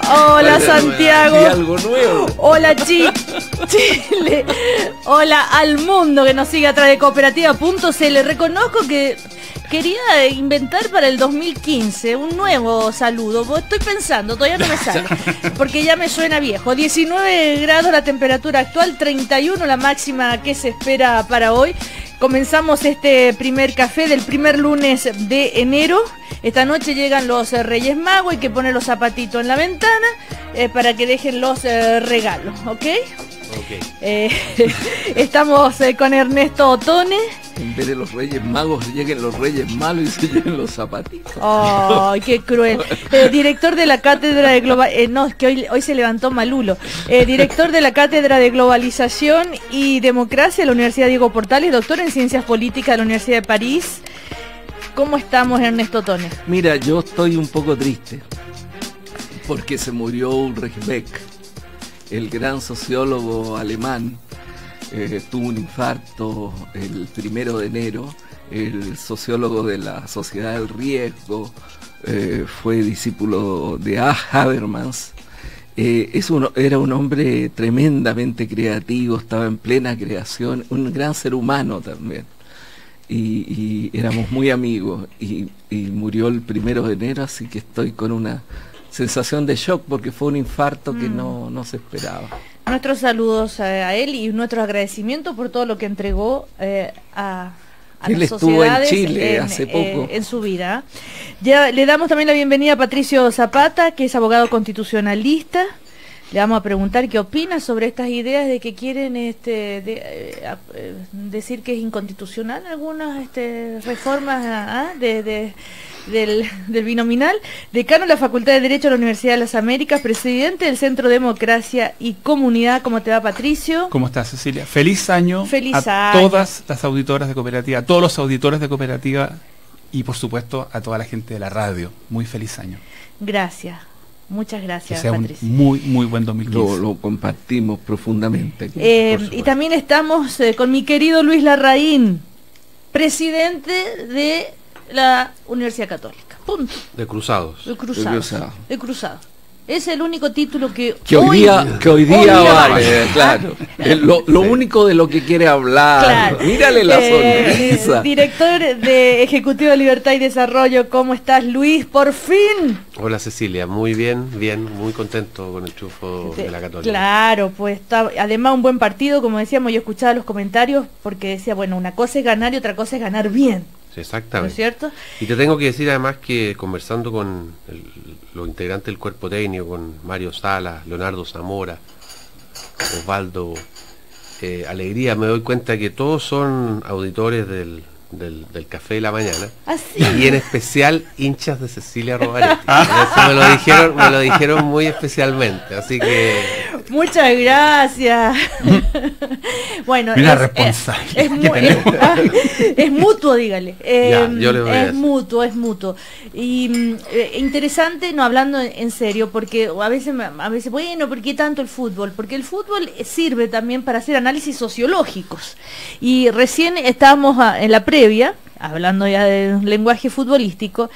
Hola Santiago. Y algo nuevo. Hola Chile. Hola al mundo que nos sigue a través de cooperativa.cl. Reconozco que quería inventar para el 2015 un nuevo saludo. Estoy pensando, todavía no me sale, porque ya me suena viejo. 19 grados la temperatura actual, 31 la máxima que se espera para hoy. Comenzamos este primer café del primer lunes de enero. Esta noche llegan los Reyes Magos, hay que poner los zapatitos en la ventana para que dejen los regalos, ¿ok? Okay. Estamos con Ernesto Otone. En vez de los Reyes Magos lleguen los Reyes Malos y se lleven los zapatitos. ¡Ay, qué cruel! Director de la Cátedra de no, es que hoy se levantó Malulo. Director de la Cátedra de Globalización y Democracia de la Universidad Diego Portales, doctor en Ciencias Políticas de la Universidad de París. ¿Cómo estamos, Ernesto Otone? Mira, yo estoy un poco triste porque se murió Ulrich Beck, el gran sociólogo alemán. Tuvo un infarto el 1 de enero, el sociólogo de la Sociedad del Riesgo, fue discípulo de A. Habermas. Era un hombre tremendamente creativo, estaba en plena creación, un gran ser humano también. Y éramos muy amigos, y murió el 1 de enero, así que estoy con una sensación de shock porque fue un infarto que no se esperaba. Nuestros saludos a él y nuestro agradecimiento por todo lo que entregó a él las estuvo en sociedades Chile hace poco. En su vida. Ya le damos también la bienvenida a Patricio Zapata, que es abogado constitucionalista. Le vamos a preguntar qué opina sobre estas ideas de que quieren decir que es inconstitucional algunas reformas del binominal. Decano de la Facultad de Derecho de la Universidad de las Américas, presidente del Centro Democracia y Comunidad. ¿Cómo te va, Patricio? ¿Cómo estás, Cecilia? Feliz año a todas las auditoras de Cooperativa, a todos los auditores de Cooperativa y por supuesto a toda la gente de la radio. Muy feliz año. Gracias. Muchas gracias, que sea Patricio. Un muy buen 2015. Lo compartimos profundamente. Y también estamos con mi querido Luis Larraín, presidente de la Universidad Católica. Punto. De Cruzados. De Cruzados. Es el único título que hoy día vale, vale. Claro. Lo único de lo que quiere hablar. Claro. Mírale la sonrisa. Director de Ejecutivo de Libertad y Desarrollo, ¿cómo estás, Luis? Por fin. Hola, Cecilia, muy bien, muy contento con el triunfo de la Católica. Claro, pues está, además un buen partido, como decíamos, yo escuchaba los comentarios porque decía, bueno, una cosa es ganar y otra cosa es ganar bien. Exactamente. ¿No es cierto? Y te tengo que decir además que conversando con los integrantes del cuerpo técnico, con Mario Sala, Leonardo Zamora, Osvaldo Alegría, me doy cuenta que todos son auditores del Café de la Mañana. ¿Ah, sí? Y en especial hinchas de Cecilia Rovaretti. Eso me lo dijeron muy especialmente, así que muchas gracias. Bueno, mira, responsable. Es mutuo, dígale. Yo le voy a decir. Es mutuo. Y interesante, no hablando en serio, porque a veces, bueno, ¿por qué tanto el fútbol? Porque el fútbol sirve también para hacer análisis sociológicos. Y recién estábamos en la previa, hablando ya del lenguaje futbolístico,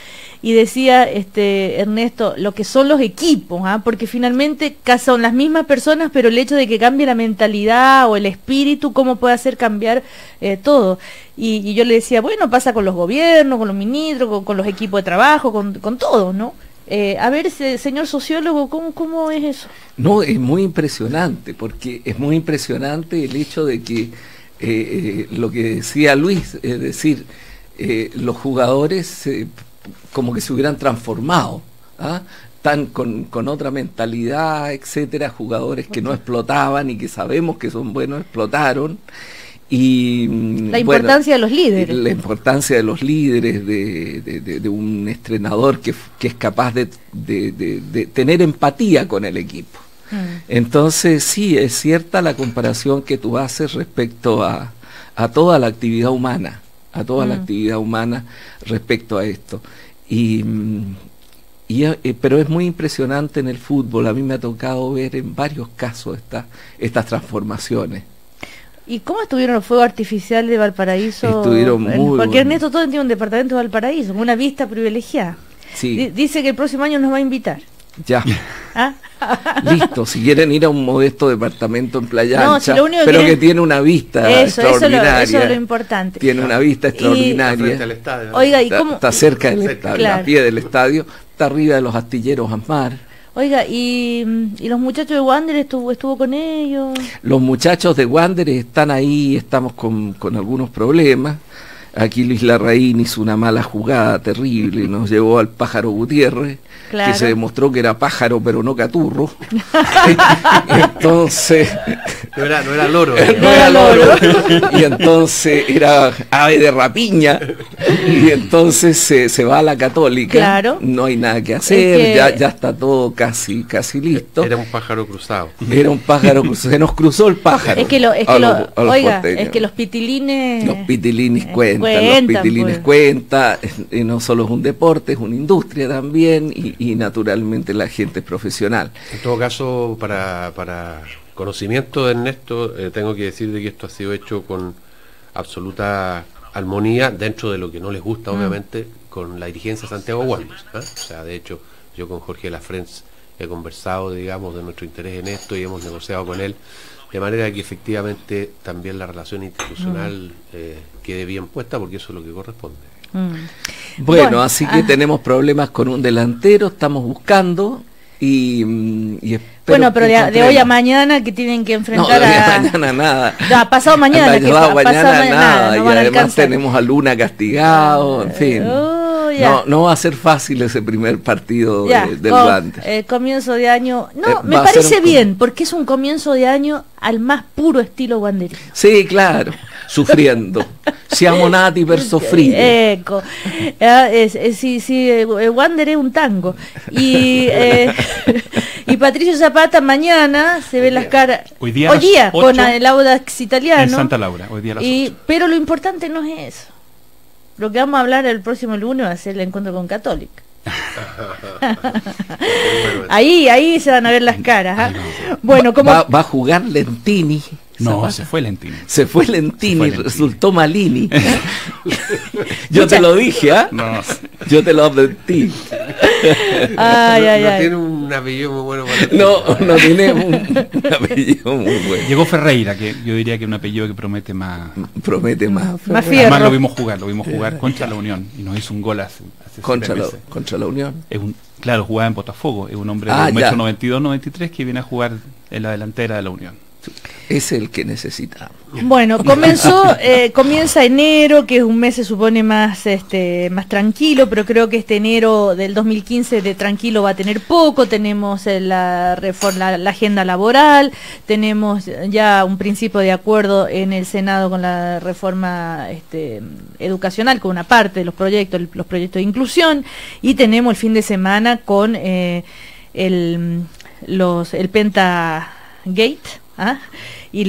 y decía Ernesto, lo que son los equipos, porque finalmente son las mismas personas, pero el hecho de que cambie la mentalidad o el espíritu, cómo puede hacer cambiar todo. Y yo le decía, bueno, pasa con los gobiernos, con los ministros, con los equipos de trabajo, con todo, ¿no? A ver, señor sociólogo, ¿cómo es eso? No, es muy impresionante, porque es muy impresionante el hecho de que lo que decía Luis, es decir, los jugadores como que se hubieran transformado, están con otra mentalidad, etcétera, jugadores que no explotaban y que sabemos que son buenos, explotaron. Y la importancia de los líderes. La importancia de los líderes, de un entrenador que es capaz de tener empatía con el equipo. Entonces sí, es cierta la comparación que tú haces respecto a toda la actividad humana, la actividad humana respecto a esto. Pero es muy impresionante en el fútbol, a mí me ha tocado ver en varios casos estas transformaciones. ¿Y cómo estuvieron los fuegos artificiales de Valparaíso? Estuvieron muy Porque buenos. Ernesto todo tiene un departamento de Valparaíso, con una vista privilegiada. Sí. Dice que el próximo año nos va a invitar. Ya. ¿Ah? Listo, si quieren ir a un modesto departamento en Playa No, Ancha, si lo único pero quieren... que tiene una vista extraordinaria. Eso es lo importante. Tiene una vista extraordinaria. Frente al estadio, ¿no? Oiga, ¿y cómo? Está cerca del estadio, Claro. a pie del estadio, está arriba de los astilleros Asmar. Oiga, ¿y los muchachos de Wander estuvo con ellos? Los muchachos de Wander están ahí, estamos con algunos problemas. Aquí Luis Larraín hizo una mala jugada terrible, nos llevó al Pájaro Gutiérrez, Claro. que se demostró que era pájaro pero no caturro. Entonces... No era loro. No era loro. Y entonces era ave de rapiña. Y entonces se va a la Católica. Claro. No hay nada que hacer, Es que... ya está todo casi listo. Era un pájaro cruzado. Era un pájaro cruzado. Se nos cruzó el pájaro. Oiga, es que los pitilines... Los pitilines cuentan, pues. cuentan. No solo es un deporte, es una industria también. Y naturalmente la gente es profesional. En todo caso, para conocimiento de Ernesto, tengo que decir de que esto ha sido hecho con absoluta armonía, dentro de lo que no les gusta, obviamente, con la dirigencia de Santiago Wanderers, ¿eh? O sea, de hecho, yo con Jorge Lafrenz he conversado, digamos, de nuestro interés en esto y hemos negociado con él, de manera que efectivamente también la relación institucional quede bien puesta, porque eso es lo que corresponde. Bueno, así que tenemos problemas con un delantero, estamos buscando y bueno, pero de hoy a mañana que tienen que enfrentar no, de hoy a mañana nada. No, pasado mañana, pasado mañana nada. No y además tenemos a Luna castigado, en fin. No va a ser fácil ese primer partido del Wander. Comienzo de año. No, me parece bien, porque es un comienzo de año al más puro estilo wanderino. Sí, claro, sufriendo. Siamo nati per soffrire. Eco. Wander es un tango. Y Patricio Zapata mañana se ve las caras. Hoy día con el Audax Italiano. En Santa Laura, hoy día a las 8. Pero lo importante no es eso. Lo que vamos a hablar el próximo lunes va a ser el encuentro con Católica. ahí se van a ver las caras. Bueno, como va a jugar Lentini. No, se fue Lentini. Se fue Lentini, resultó Malini. Yo te lo dije, ¿ah? No. Yo te lo advertí. No tiene un apellido muy bueno para no tiene un apellido muy bueno. Llegó Ferreira, que yo diría que es un apellido que promete más. Promete más fierro. Además lo vimos jugar contra la Unión y nos hizo un gol hace contra la Unión. Claro, jugaba en Botafogo, es un hombre de 1,92 m, 93 que viene a jugar en la delantera de la Unión. Es el que necesitamos. Bueno, comienza enero, que es un mes se supone más tranquilo, pero creo que este enero del 2015 de tranquilo va a tener poco. Tenemos la agenda laboral, tenemos ya un principio de acuerdo en el Senado con la reforma educacional, con una parte de los proyectos de inclusión, y tenemos el fin de semana con el Pentagate. Y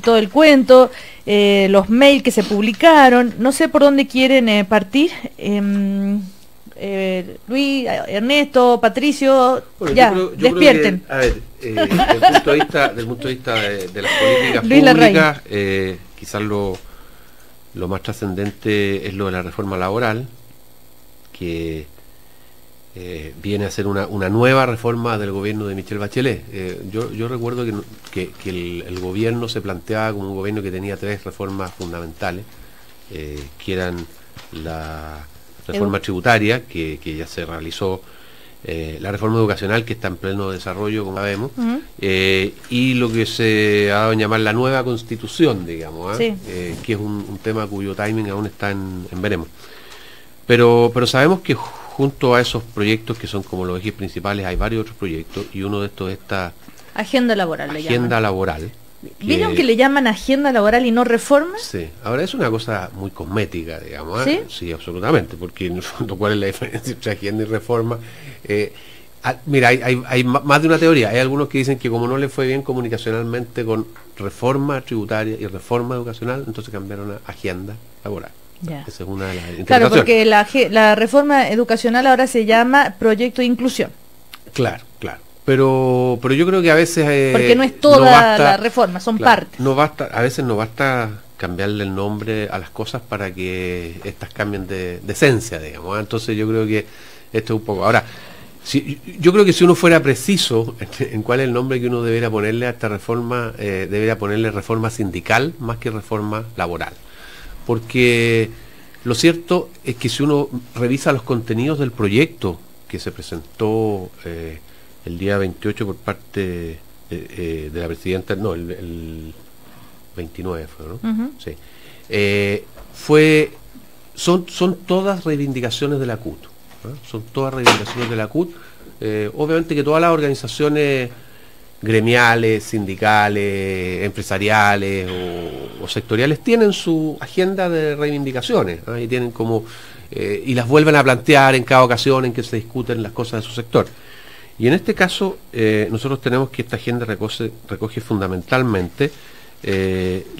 todo el cuento, los mails que se publicaron. No sé por dónde quieren partir. Luis, Ernesto, Patricio, bueno, yo despierten. Creo que, desde el punto de vista de las políticas públicas, quizás lo más trascendente es lo de la reforma laboral, que viene a ser una nueva reforma del gobierno de Michelle Bachelet. Yo recuerdo que el gobierno se planteaba como un gobierno que tenía 3 reformas fundamentales, que eran la reforma tributaria, que ya se realizó, la reforma educacional, que está en pleno desarrollo, como sabemos, y lo que se ha dado en llamar la nueva constitución, digamos, que es un tema cuyo timing aún está en veremos. Pero sabemos que junto a esos proyectos que son como los ejes principales hay varios otros proyectos, y uno de estos es esta agenda laboral. ¿Vieron que le llaman agenda laboral y no reforma? Sí, ahora es una cosa muy cosmética, digamos. Sí, absolutamente, porque en el fondo, ¿cuál es la diferencia entre agenda y reforma? Mira, hay más de una teoría. Hay algunos que dicen que como no le fue bien comunicacionalmente con reforma tributaria y reforma educacional, entonces cambiaron a agenda laboral. Esa es una de las interpretaciones. Claro, porque la reforma educacional ahora se llama proyecto de inclusión. Claro. Pero yo creo que a veces... porque no es toda la reforma, son partes. A veces no basta cambiarle el nombre a las cosas para que estas cambien de esencia, digamos. Entonces yo creo que Esto es un poco. Ahora, yo creo que si uno fuera preciso en cuál es el nombre que uno debería ponerle a esta reforma, debería ponerle reforma sindical más que reforma laboral. Porque lo cierto es que si uno revisa los contenidos del proyecto que se presentó el día 28 por parte de la presidenta, no, el 29 fue, ¿no? Sí. Son todas reivindicaciones de la CUT, ¿no? Son todas reivindicaciones de la CUT. Obviamente que todas las organizaciones gremiales, sindicales, empresariales o sectoriales tienen su agenda de reivindicaciones, ¿no? Y tienen como y las vuelven a plantear en cada ocasión en que se discuten las cosas de su sector. Y en este caso nosotros tenemos que esta agenda recoge fundamentalmente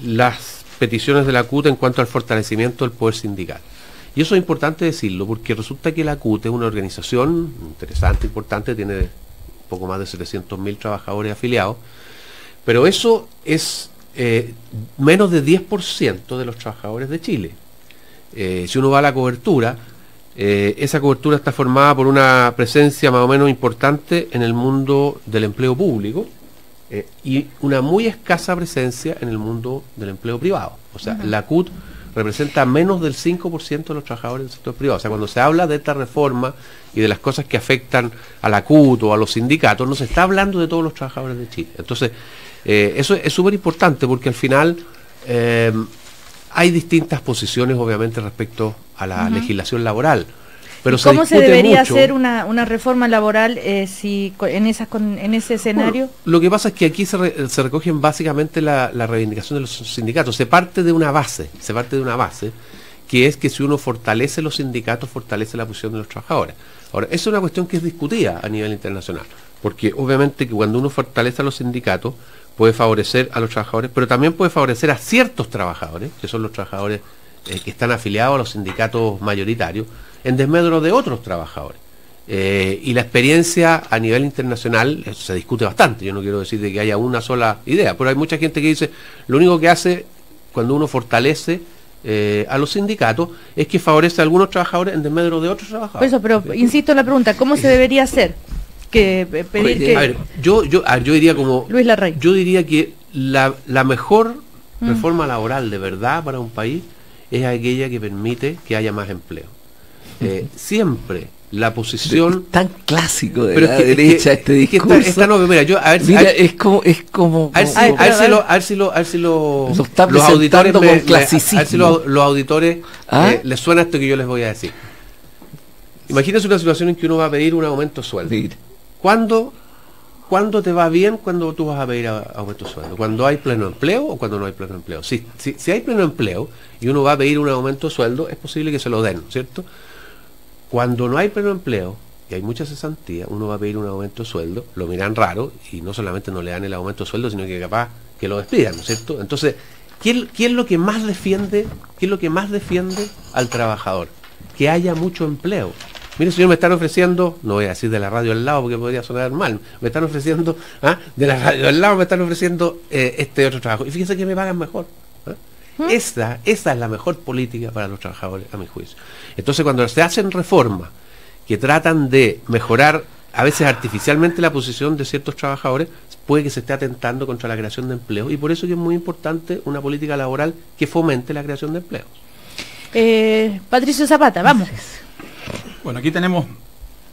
las peticiones de la CUT en cuanto al fortalecimiento del poder sindical. Y eso es importante decirlo porque resulta que la CUT es una organización interesante, importante, tiene un poco más de 700.000 trabajadores afiliados, pero eso es menos de 10% de los trabajadores de Chile. Si uno va a la cobertura, esa cobertura está formada por una presencia más o menos importante en el mundo del empleo público y una muy escasa presencia en el mundo del empleo privado. O sea, la CUT representa menos del 5% de los trabajadores del sector privado. O sea, cuando se habla de esta reforma y de las cosas que afectan a la CUT o a los sindicatos, no se está hablando de todos los trabajadores de Chile. Entonces, eso es súper importante porque al final hay distintas posiciones, obviamente, respecto a la legislación laboral. Pero ¿cómo se debería hacer una reforma laboral en ese escenario? Bueno, lo que pasa es que aquí se recogen básicamente la reivindicación de los sindicatos. Se parte de una base, que es que si uno fortalece los sindicatos, fortalece la posición de los trabajadores. Ahora, eso es una cuestión que es discutida a nivel internacional, porque obviamente que cuando uno fortalece a los sindicatos, puede favorecer a los trabajadores, pero también puede favorecer a ciertos trabajadores, que son los trabajadores que están afiliados a los sindicatos mayoritarios, en desmedro de otros trabajadores. Y la experiencia a nivel internacional se discute bastante. Yo no quiero decir de que haya una sola idea, pero hay mucha gente que dice, lo único que hace cuando uno fortalece a los sindicatos es que favorece a algunos trabajadores en desmedro de otros trabajadores. Por eso, pero insisto en la pregunta, ¿cómo se debería hacer? A ver, yo diría como Luis Larraín. Yo diría que la mejor reforma laboral de verdad para un país es aquella que permite que haya más empleo. Siempre la posición tan clásico de la derecha este discurso. Es como los auditores les suena esto que yo les voy a decir. Imagínense una situación en que uno va a pedir un aumento de sueldo. ¿Cuándo te va bien cuando tú vas a pedir aumento de sueldo? ¿Cuando hay pleno empleo o cuando no hay pleno empleo? Si hay pleno empleo y uno va a pedir un aumento de sueldo, es posible que se lo den, ¿cierto? Cuando no hay pleno empleo y hay mucha cesantía, uno va a pedir un aumento de sueldo, lo miran raro y no solamente no le dan el aumento de sueldo, sino que capaz que lo despidan, ¿no es cierto? Entonces, ¿qué es lo que más defiende al trabajador? Que haya mucho empleo. Mire, señor, me están ofreciendo, no voy a decir de la radio al lado porque podría sonar mal, me están ofreciendo, de la radio al lado me están ofreciendo este otro trabajo. Y fíjense que me pagan mejor. Esa es la mejor política para los trabajadores, a mi juicio. Entonces, cuando se hacen reformas que tratan de mejorar, a veces artificialmente, la posición de ciertos trabajadores, puede que se esté atentando contra la creación de empleo. Y por eso que es muy importante una política laboral que fomente la creación de empleos. Patricio Zapata, vamos. Bueno, aquí tenemos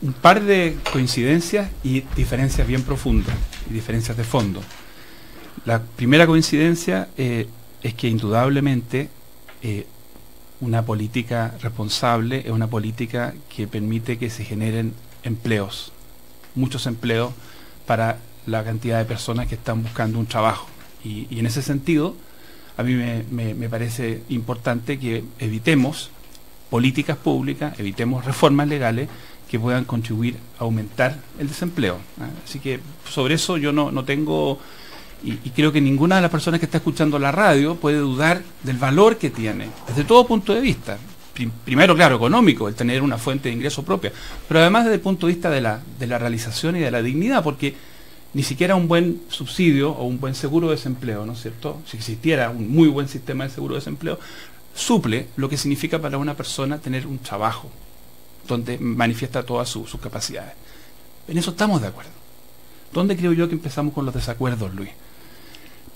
un par de coincidencias y diferencias bien profundas, y diferencias de fondo. La primera coincidencia es que indudablemente una política responsable es una política que permite que se generen empleos, muchos empleos para la cantidad de personas que están buscando un trabajo. Y en ese sentido, a mí me parece importante que evitemos políticas públicas, evitemos reformas legales que puedan contribuir a aumentar el desempleo. Así que sobre eso yo no tengo, y creo que ninguna de las personas que está escuchando la radio puede dudar del valor que tiene, desde todo punto de vista. Primero, claro, económico, el tener una fuente de ingreso propia, pero además desde el punto de vista de la realización y de la dignidad, porque ni siquiera un buen subsidio o un buen seguro de desempleo, ¿no es cierto? Si existiera un muy buen sistema de seguro de desempleo, suple lo que significa para una persona tener un trabajo. donde manifiesta todas sus capacidades. En eso estamos de acuerdo. ¿Dónde creo yo que empezamos con los desacuerdos, Luis?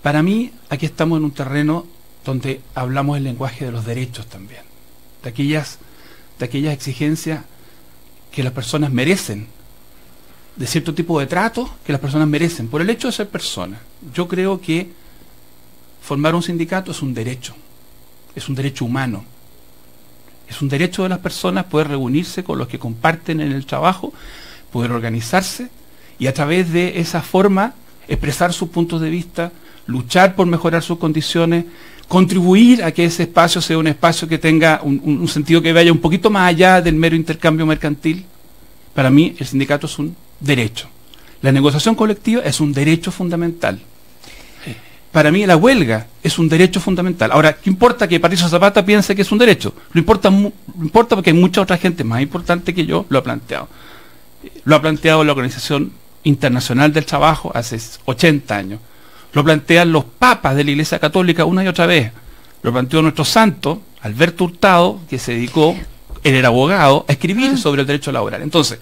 Para mí, aquí estamos en un terreno donde hablamos el lenguaje de los derechos también, de aquellas exigencias que las personas merecen, de cierto tipo de tratos que las personas merecen, por el hecho de ser personas. Yo creo que formar un sindicato es un derecho humano, es un derecho de las personas poder reunirse con los que comparten en el trabajo, poder organizarse y a través de esa forma expresar sus puntos de vista, luchar por mejorar sus condiciones, contribuir a que ese espacio sea un espacio que tenga un sentido que vaya un poquito más allá del mero intercambio mercantil. Para mí el sindicato es un derecho. La negociación colectiva es un derecho fundamental. Para mí la huelga es un derecho fundamental. Ahora, ¿qué importa que Patricio Zapata piense que es un derecho? Lo importa porque hay mucha otra gente más importante que yo lo ha planteado. Lo ha planteado la Organización Internacional del Trabajo hace 80 años. Lo plantean los papas de la Iglesia Católica una y otra vez. Lo planteó nuestro santo, Alberto Hurtado, que se dedicó, él era abogado, a escribir sobre el derecho laboral. Entonces,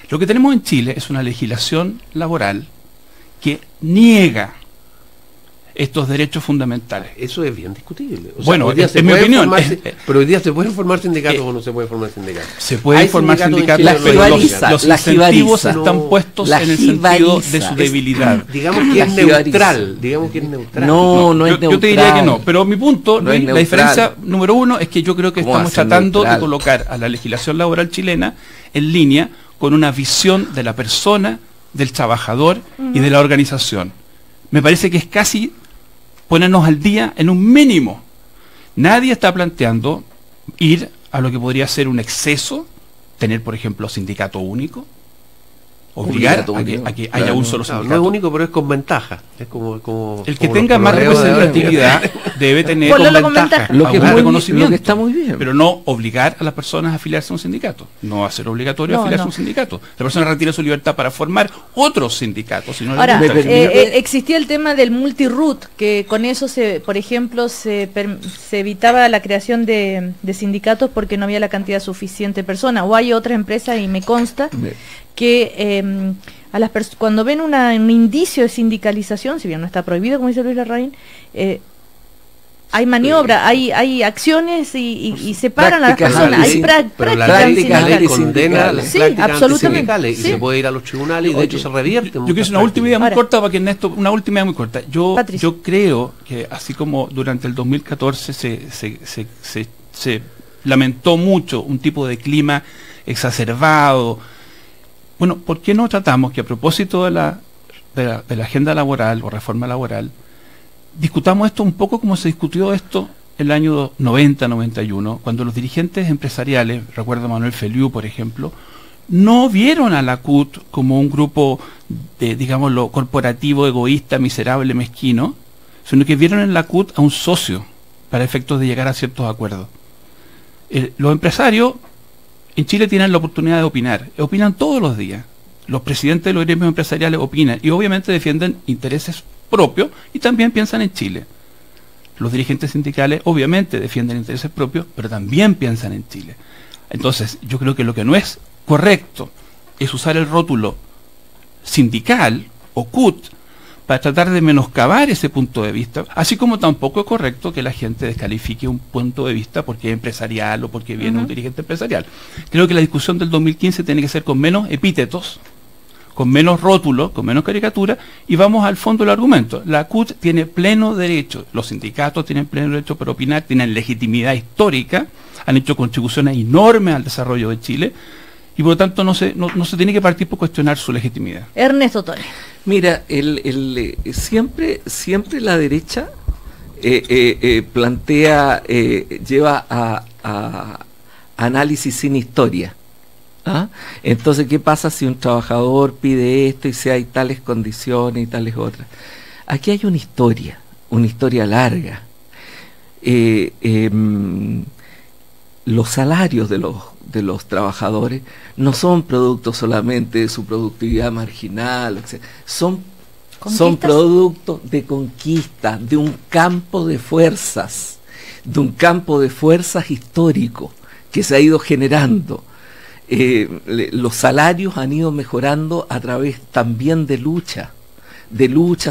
lo que tenemos en Chile es una legislación laboral que niega estos derechos fundamentales. Eso es bien discutible. O sea, bueno, en mi opinión. Pero hoy día se pueden formar sindicatos o no se puede formar sindicatos. Se pueden formar sindicatos, pero los incentivos están puestos en el sentido de su debilidad. Digamos que es neutral. Digamos que es neutral. No es neutral. Yo te diría que no. Pero mi punto, Luis, la diferencia número uno es que yo creo que estamos tratando de colocar a la legislación laboral chilena en línea con una visión de la persona, del trabajador y de la organización. Me parece que es casi ponernos al día en un mínimo. Nadie está planteando ir a lo que podría ser un exceso, tener, por ejemplo, sindicato único, obligar a que haya un solo sindicato. No es único, pero es con ventaja. Es como el que tenga más representatividad debe tener con ventaja lo que está muy bien. Pero no obligar a las personas a afiliarse a un sindicato. No hacer obligatorio afiliarse a un sindicato. La persona retira su libertad para formar otros sindicatos. Ahora, existía el tema del multiroot, que con eso, por ejemplo, se evitaba la creación de sindicatos porque no había la cantidad suficiente de personas. O hay otras empresas, y me consta, que cuando ven un indicio de sindicalización, si bien no está prohibido, como dice Luis Larraín, hay maniobra, hay acciones y separan a las personas, hay prácticas que condena las prácticas absolutamente, y se puede ir a los tribunales y de hecho se revierte. Yo quiero una última idea muy corta para que Ernesto, Yo creo que así como durante el 2014 se lamentó mucho un tipo de clima exacerbado. Bueno, ¿por qué no tratamos que a propósito de la agenda laboral o reforma laboral, discutamos esto un poco como se discutió esto en el año 90-91, cuando los dirigentes empresariales, recuerdo a Manuel Feliu, por ejemplo, no vieron a la CUT como un grupo de, digámoslo, corporativo, egoísta, miserable, mezquino, sino que vieron en la CUT a un socio para efectos de llegar a ciertos acuerdos. Los empresarios en Chile tienen la oportunidad de opinan todos los días. Los presidentes de los gremios empresariales opinan y obviamente defienden intereses propios y también piensan en Chile. Los dirigentes sindicales obviamente defienden intereses propios, pero también piensan en Chile. Entonces, yo creo que lo que no es correcto es usar el rótulo sindical o CUT para tratar de menoscabar ese punto de vista, así como tampoco es correcto que la gente descalifique un punto de vista porque es empresarial o porque viene un dirigente empresarial. Creo que la discusión del 2015 tiene que ser con menos epítetos, con menos rótulos, con menos caricatura, y vamos al fondo del argumento. La CUT tiene pleno derecho, los sindicatos tienen pleno derecho para opinar, tienen legitimidad histórica, han hecho contribuciones enormes al desarrollo de Chile, y por lo tanto no se tiene que partir por cuestionar su legitimidad. Ernesto Tone. Mira, siempre la derecha lleva a análisis sin historia. ¿Ah? Entonces, ¿qué pasa si un trabajador pide esto y si hay tales condiciones y tales otras? Aquí hay una historia larga. Los salarios de los trabajadores no son producto solamente de su productividad marginal, etc. Son producto de conquista, de un campo de fuerzas histórico que se ha ido generando. los salarios han ido mejorando a través también de luchas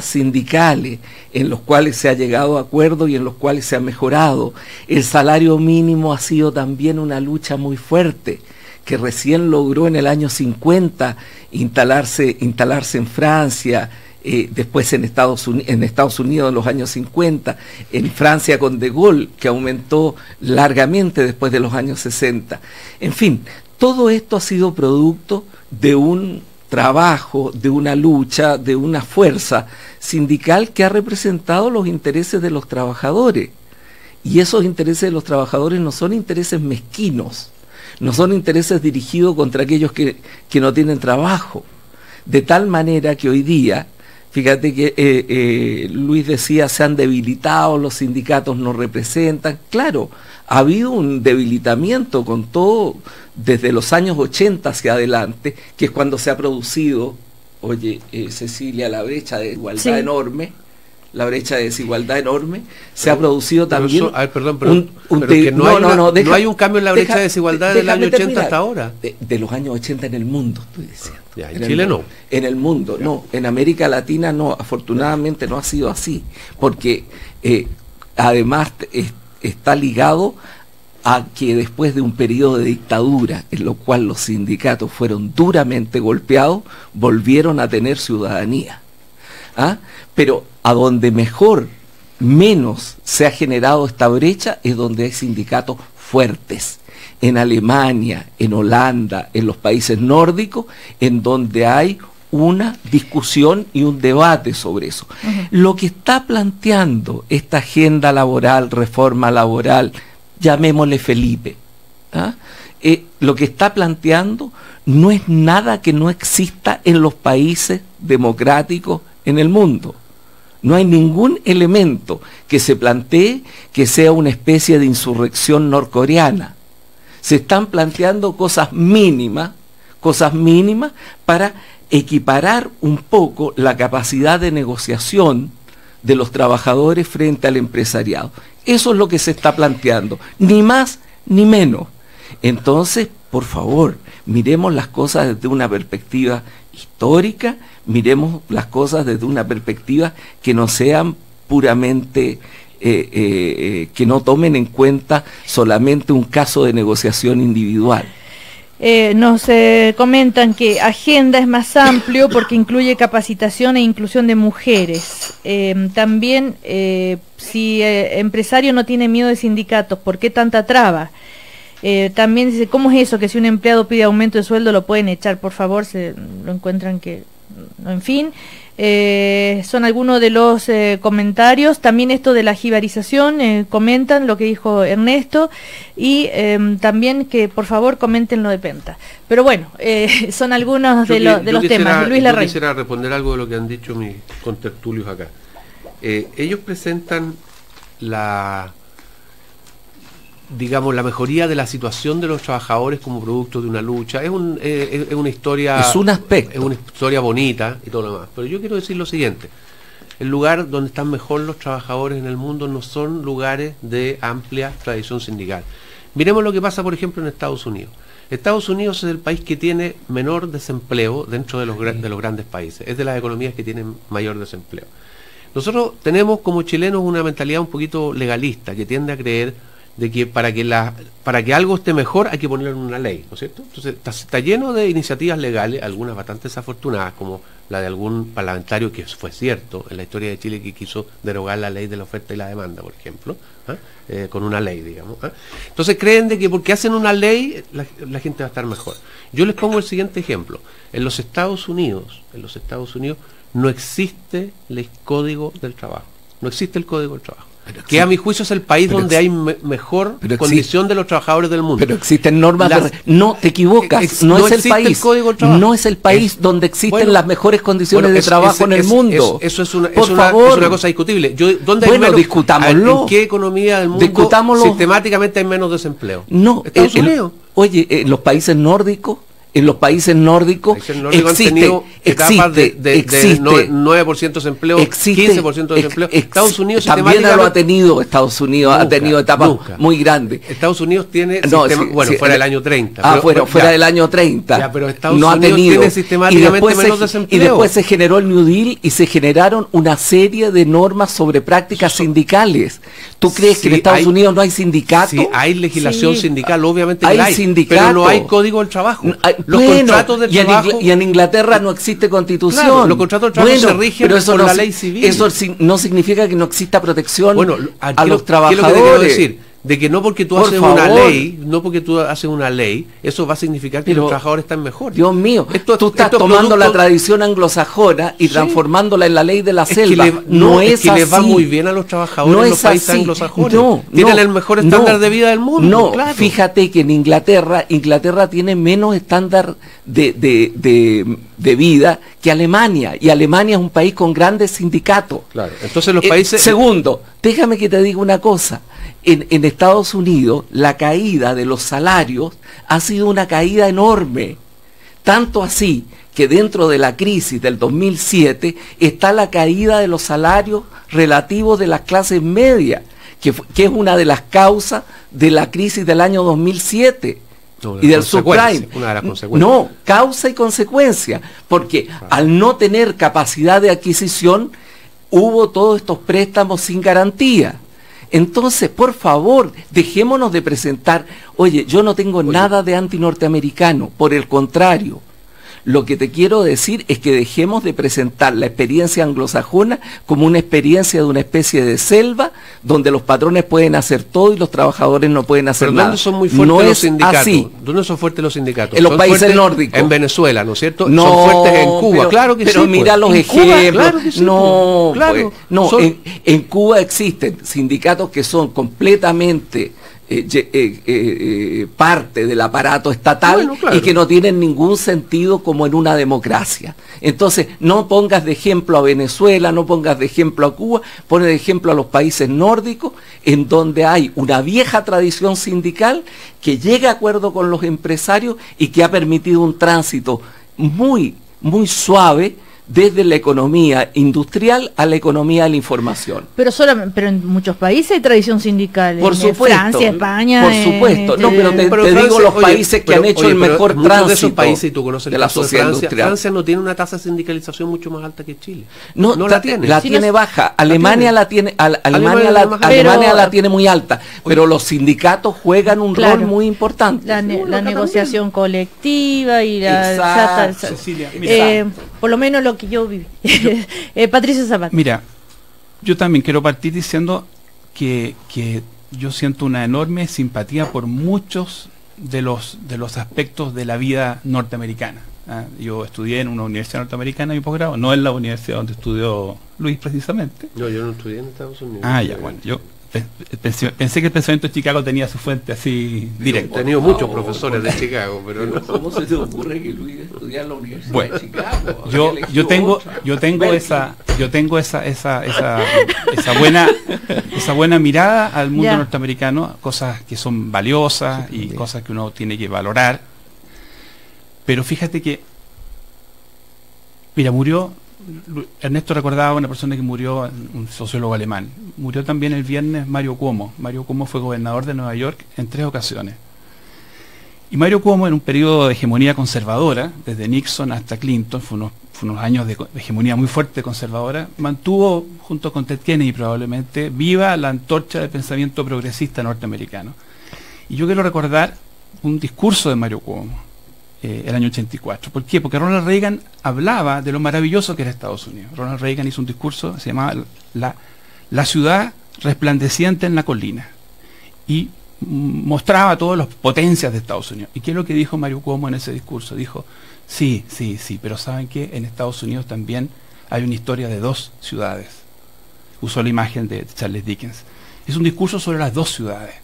sindicales, en los cuales se ha llegado a acuerdo y en los cuales se ha mejorado. El salario mínimo ha sido también una lucha muy fuerte, que recién logró en el año 50 instalarse en Francia, después en Estados Unidos en los años 50, en Francia con De Gaulle, que aumentó largamente después de los años 60. En fin, todo esto ha sido producto de un trabajo, de una lucha, de una fuerza sindical que ha representado los intereses de los trabajadores. Y esos intereses de los trabajadores no son intereses mezquinos, no son intereses dirigidos contra aquellos que no tienen trabajo. De tal manera que hoy día, fíjate que Luis decía, se han debilitado, los sindicatos no representan. Claro, ha habido un debilitamiento con todo desde los años 80 hacia adelante, que es cuando se ha producido, Cecilia, la brecha de igualdad enorme, la brecha de desigualdad enorme, se ha producido también... no hay un cambio en la brecha de desigualdad del año 80 hasta ahora. De los años 80 en el mundo, estoy diciendo. Ya, en Chile no. En el mundo, no. En América Latina no, afortunadamente no ha sido así, porque además está ligado a que después de un periodo de dictadura, en lo cual los sindicatos fueron duramente golpeados, volvieron a tener ciudadanía. Pero a donde menos se ha generado esta brecha es donde hay sindicatos fuertes. En Alemania, en Holanda, en los países nórdicos, en donde hay una discusión y un debate sobre eso. Lo que está planteando esta agenda laboral, reforma laboral, llamémosle Felipe, lo que está planteando no es nada que no exista en los países democráticos en el mundo. No hay ningún elemento que se plantee que sea una especie de insurrección norcoreana. Se están planteando cosas mínimas para equiparar un poco la capacidad de negociación de los trabajadores frente al empresariado. Eso es lo que se está planteando, ni más ni menos. Entonces, por favor, miremos las cosas desde una perspectiva histórica, miremos las cosas desde una perspectiva que no sean puramente, que no tomen en cuenta solamente un caso de negociación individual. Nos comentan que agenda es más amplio porque incluye capacitación e inclusión de mujeres. También, si empresario no tiene miedo de sindicatos, ¿por qué tanta traba? También dice, ¿cómo es eso? Que si un empleado pide aumento de sueldo lo pueden echar, por favor, lo encuentran que... En fin, son algunos de los comentarios. También esto de la jibarización, comentan lo que dijo Ernesto, y también que por favor comenten lo de Penta. Pero bueno, son algunos de los temas. Luis Larraín. Yo quisiera responder algo de lo que han dicho mis contertulios acá. Ellos presentan la mejoría de la situación de los trabajadores como producto de una lucha. Es una historia, es un aspecto, es una historia bonita y todo lo demás, pero yo quiero decir lo siguiente: el lugar donde están mejor los trabajadores en el mundo no son lugares de amplia tradición sindical. Miremos lo que pasa, por ejemplo, en Estados Unidos. Estados Unidos es el país que tiene menor desempleo dentro de los grandes países, es de las economías que tienen mayor desempleo. Nosotros tenemos como chilenos una mentalidad un poquito legalista, que tiende a creer de que para que algo esté mejor hay que ponerlo en una ley, ¿no es cierto? Entonces está lleno de iniciativas legales, algunas bastante desafortunadas, como la de algún parlamentario, que fue cierto en la historia de Chile, que quiso derogar la ley de la oferta y la demanda, por ejemplo, con una ley, digamos. Entonces creen de que porque hacen una ley la gente va a estar mejor. Yo les pongo el siguiente ejemplo. En los Estados Unidos no existe el Código del Trabajo. No existe el Código del Trabajo. Que a mi juicio es el país donde hay mejor condición de los trabajadores del mundo. Pero existen normas no, te equivocas, no es el país, no es el país donde existen las mejores condiciones de trabajo en el mundo. Eso es una cosa discutible. Discutámoslo. ¿En qué economía del mundo sistemáticamente hay menos desempleo? No, Estados Unidos. Oye, en los países nórdicos En los países nórdicos existe 9% de desempleo, 15% de desempleo. Estados Unidos también lo ha tenido. Estados Unidos ha tenido etapas muy grandes. Estados Unidos tiene fuera del año 30. Fuera del año 30. Ya, pero Estados no Unidos ha tenido. Tiene sistemáticamente menos desempleo. Y después se generó el New Deal y se generaron una serie de normas sobre prácticas sindicales. ¿Tú crees que en Estados Unidos no hay sindicatos? Sí, hay legislación sindical, obviamente hay sindicatos, pero no hay código del trabajo. Los contratos de trabajo... Y en Inglaterra no existe constitución. Claro, los contratos de trabajo se rigen por la ley civil. Eso no significa que no exista protección a los trabajadores. ¿Qué es lo que te quiero decir? De que no porque tú haces una ley, eso va a significar que los trabajadores están mejor. Dios mío, tú estás tomando la tradición anglosajona y transformándola en la ley de la selva. No es que les va muy bien a los trabajadores en los países anglosajones. Tienen el mejor estándar de vida del mundo. Claro. Fíjate que en Inglaterra tiene menos estándar de vida que Alemania, y Alemania es un país con grandes sindicatos. Claro. Entonces los países... Segundo, déjame que te diga una cosa. En Estados Unidos la caída de los salarios ha sido una caída enorme, tanto así que dentro de la crisis del 2007 está la caída de los salarios relativos de las clases medias, que es una de las causas de la crisis del año 2007 y del subprime. Una de las consecuencias. No, causa y consecuencia, porque al no tener capacidad de adquisición hubo todos estos préstamos sin garantía. Entonces, por favor, dejémonos de presentar, yo no tengo nada de anti-norteamericano, por el contrario. Lo que te quiero decir es que dejemos de presentar la experiencia anglosajona como una experiencia de una especie de selva donde los patrones pueden hacer todo y los trabajadores no pueden hacer nada. ¿Dónde son muy fuertes los sindicatos? Así. ¿Dónde son fuertes los sindicatos? En los países nórdicos. En Venezuela, ¿no es cierto? No, son fuertes en Cuba. Claro que sí. Pero mira los ejemplos. Claro que sí, en Cuba existen sindicatos que son completamente... parte del aparato estatal, y que no tienen ningún sentido como en una democracia. Entonces, no pongas de ejemplo a Venezuela, no pongas de ejemplo a Cuba, pon de ejemplo a los países nórdicos, en donde hay una vieja tradición sindical que llega a acuerdo con los empresarios y que ha permitido un tránsito muy, muy suave desde la economía industrial a la economía de la información. Pero en muchos países hay tradición sindical. Por supuesto. Francia, España. Por supuesto. Pero te digo los países que han hecho el mejor tránsito de esos países, y tú conoces de la sociedad industrial. Francia no tiene una tasa de sindicalización mucho más alta que Chile. No la tiene. La tiene baja. Alemania la tiene. Alemania la tiene muy alta. Pero los sindicatos juegan un rol muy importante. La negociación colectiva y Cecilia, por lo menos lo que yo viví. Patricio Zapata. Mira, yo también quiero partir diciendo que yo siento una enorme simpatía por muchos de los aspectos de la vida norteamericana. Yo estudié en una universidad norteamericana mi posgrado, no en la universidad donde estudió Luis precisamente. No, yo no estudié en Estados Unidos. Ya, bueno, yo pensé que el pensamiento de Chicago tenía su fuente así directa. He tenido muchos profesores de Chicago, pero no. ¿Cómo se te ocurre que Luis estudiara en la Universidad de Chicago? Yo tengo esa buena mirada al mundo norteamericano, cosas que son valiosas y cosas que uno tiene que valorar. Pero fíjate que, mira, Ernesto recordaba a una persona que murió, un sociólogo alemán. Murió también el viernes Mario Cuomo. Mario Cuomo fue gobernador de Nueva York en 3 ocasiones. Y Mario Cuomo, en un periodo de hegemonía conservadora, desde Nixon hasta Clinton, fue unos años de hegemonía muy fuerte conservadora, mantuvo, junto con Ted Kennedy probablemente, viva la antorcha del pensamiento progresista norteamericano. Y yo quiero recordar un discurso de Mario Cuomo, el año 84. ¿Por qué? Porque Ronald Reagan hablaba de lo maravilloso que era Estados Unidos. Ronald Reagan hizo un discurso, se llamaba la ciudad resplandeciente en la colina, y mostraba todas las potencias de Estados Unidos. ¿Y qué es lo que dijo Mario Cuomo en ese discurso? Dijo, sí, pero ¿saben qué? En Estados Unidos también hay una historia de 2 ciudades. Usó la imagen de Charles Dickens. Es un discurso sobre las 2 ciudades.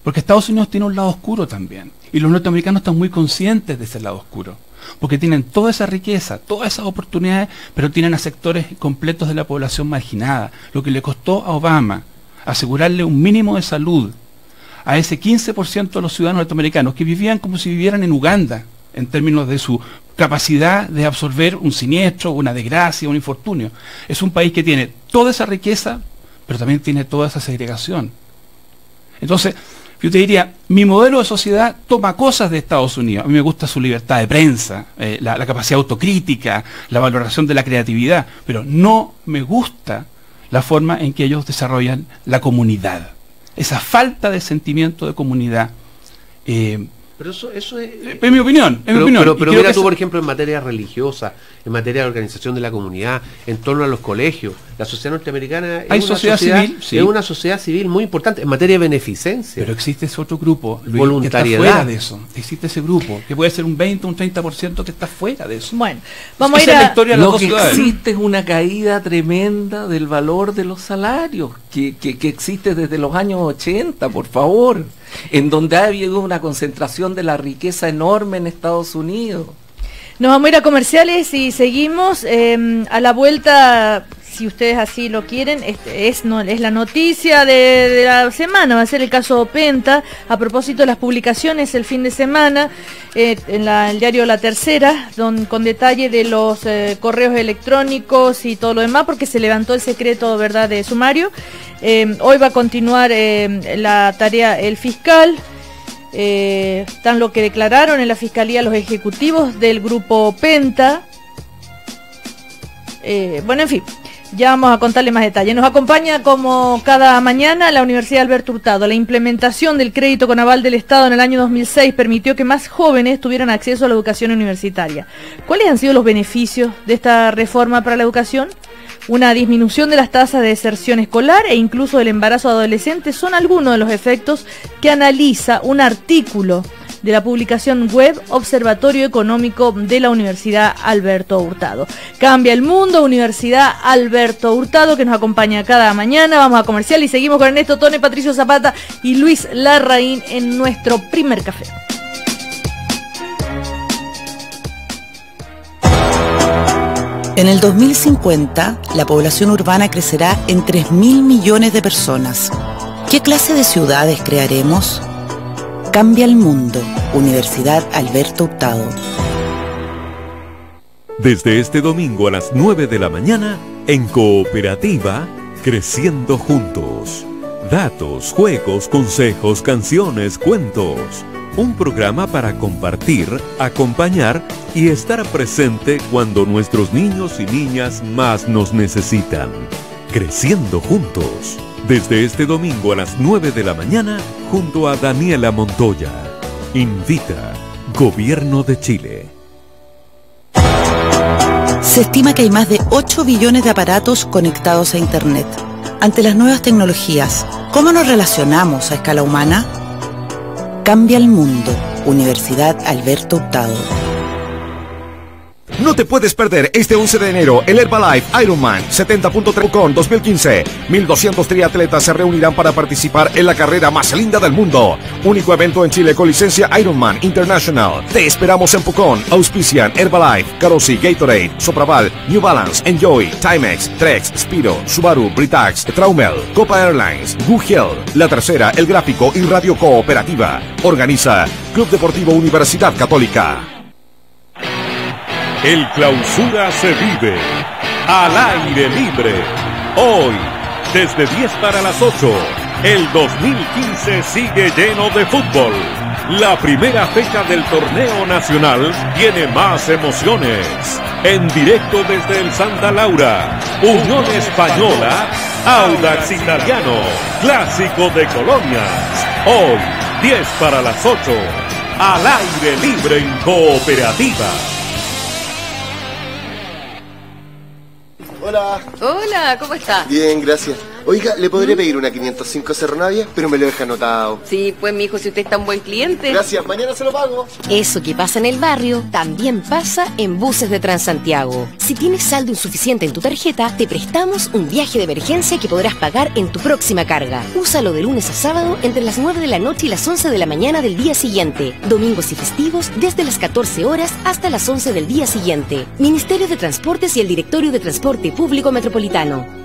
Porque Estados Unidos tiene un lado oscuro también. Y los norteamericanos están muy conscientes de ese lado oscuro. Porque tienen toda esa riqueza, todas esas oportunidades, pero tienen a sectores completos de la población marginada. Lo que le costó a Obama asegurarle un mínimo de salud a ese 15% de los ciudadanos norteamericanos que vivían como si vivieran en Uganda, en términos de su capacidad de absorber un siniestro, una desgracia, un infortunio. Es un país que tiene toda esa riqueza, pero también tiene toda esa segregación. Entonces, yo te diría, mi modelo de sociedad toma cosas de Estados Unidos. A mí me gusta su libertad de prensa, la capacidad autocrítica, la valoración de la creatividad, pero no me gusta la forma en que ellos desarrollan la comunidad. Esa falta de sentimiento de comunidad. Pero eso es mi opinión. Pero mira tú, por ejemplo, en materia religiosa, en materia de organización de la comunidad, en torno a los colegios, la sociedad norteamericana es una sociedad civil muy importante en materia de beneficencia. Pero existe ese otro grupo, Luis, voluntariedad, que está fuera de eso. Existe ese grupo, que puede ser un 20 o un 30% que está fuera de eso. Bueno, vamos a ir a la historia de las dos ciudades. Existe es una caída tremenda del valor de los salarios, que existe desde los años 80, por favor, en donde ha habido una concentración de la riqueza enorme en Estados Unidos. Nos vamos a ir a comerciales y seguimos. A la vuelta, si ustedes así lo quieren, es la noticia de la semana, va a ser el caso Penta. A propósito de las publicaciones el fin de semana, en el diario La Tercera, con detalle de los correos electrónicos y todo lo demás, porque se levantó el secreto, ¿verdad?, de sumario. Hoy va a continuar la tarea el fiscal. Están lo que declararon en la Fiscalía los ejecutivos del grupo Penta. Bueno, en fin, ya vamos a contarle más detalles. Nos acompaña como cada mañana la Universidad Alberto Hurtado. La implementación del crédito con aval del Estado en el año 2006 permitió que más jóvenes tuvieran acceso a la educación universitaria. ¿Cuáles han sido los beneficios de esta reforma para la educación? Una disminución de las tasas de deserción escolar e incluso del embarazo adolescente son algunos de los efectos que analiza un artículo de la publicación web Observatorio Económico de la Universidad Alberto Hurtado. Cambia el mundo, Universidad Alberto Hurtado, que nos acompaña cada mañana. Vamos a comercial y seguimos con Ernesto Tone, Patricio Zapata y Luis Larraín en nuestro primer café. En el 2050, la población urbana crecerá en 3.000 millones de personas. ¿Qué clase de ciudades crearemos? Cambia el mundo. Universidad Alberto Hurtado. Desde este domingo a las 9 de la mañana, en Cooperativa, Creciendo Juntos. Datos, juegos, consejos, canciones, cuentos. Un programa para compartir, acompañar y estar presente cuando nuestros niños y niñas más nos necesitan. Creciendo Juntos. Desde este domingo a las 9 de la mañana, junto a Daniela Montoya. Invita Gobierno de Chile. Se estima que hay más de 8 billones de aparatos conectados a Internet. Ante las nuevas tecnologías, ¿cómo nos relacionamos a escala humana? Cambia el mundo. Universidad Alberto Hurtado. No te puedes perder este 11 de enero el Herbalife Ironman 70.3 con 2015. 1.200 triatletas se reunirán para participar en la carrera más linda del mundo. Único evento en Chile con licencia Ironman International. Te esperamos en Pucón. Auspician Herbalife, Carosi, Gatorade, Sopraval, New Balance, Enjoy, Timex, Trex, Spiro, Subaru, Britax, Traumel, Copa Airlines, Google, La Tercera, El Gráfico y Radio Cooperativa. Organiza Club Deportivo Universidad Católica. El Clausura se vive al aire libre. Hoy, desde 10 para las 8, el 2015 sigue lleno de fútbol. La primera fecha del torneo nacional tiene más emociones. En directo desde el Santa Laura, Unión Española, Audax Italiano, Clásico de Colonias. Hoy, 10 para las 8, al aire libre en Cooperativa. Hola. Hola, ¿cómo está? Bien, gracias. Oiga, ¿le podría pedir una 505 Cerro Navia? Pero me lo deja anotado. Sí, pues mi hijo, si usted es tan buen cliente. Gracias, mañana se lo pago. Eso que pasa en el barrio, también pasa en Buses de Transantiago. Si tienes saldo insuficiente en tu tarjeta, te prestamos un viaje de emergencia que podrás pagar en tu próxima carga. Úsalo de lunes a sábado entre las 9 de la noche y las 11 de la mañana del día siguiente. Domingos y festivos desde las 14 horas hasta las 11 del día siguiente. Ministerio de Transportes y el Directorio de Transporte Público Metropolitano.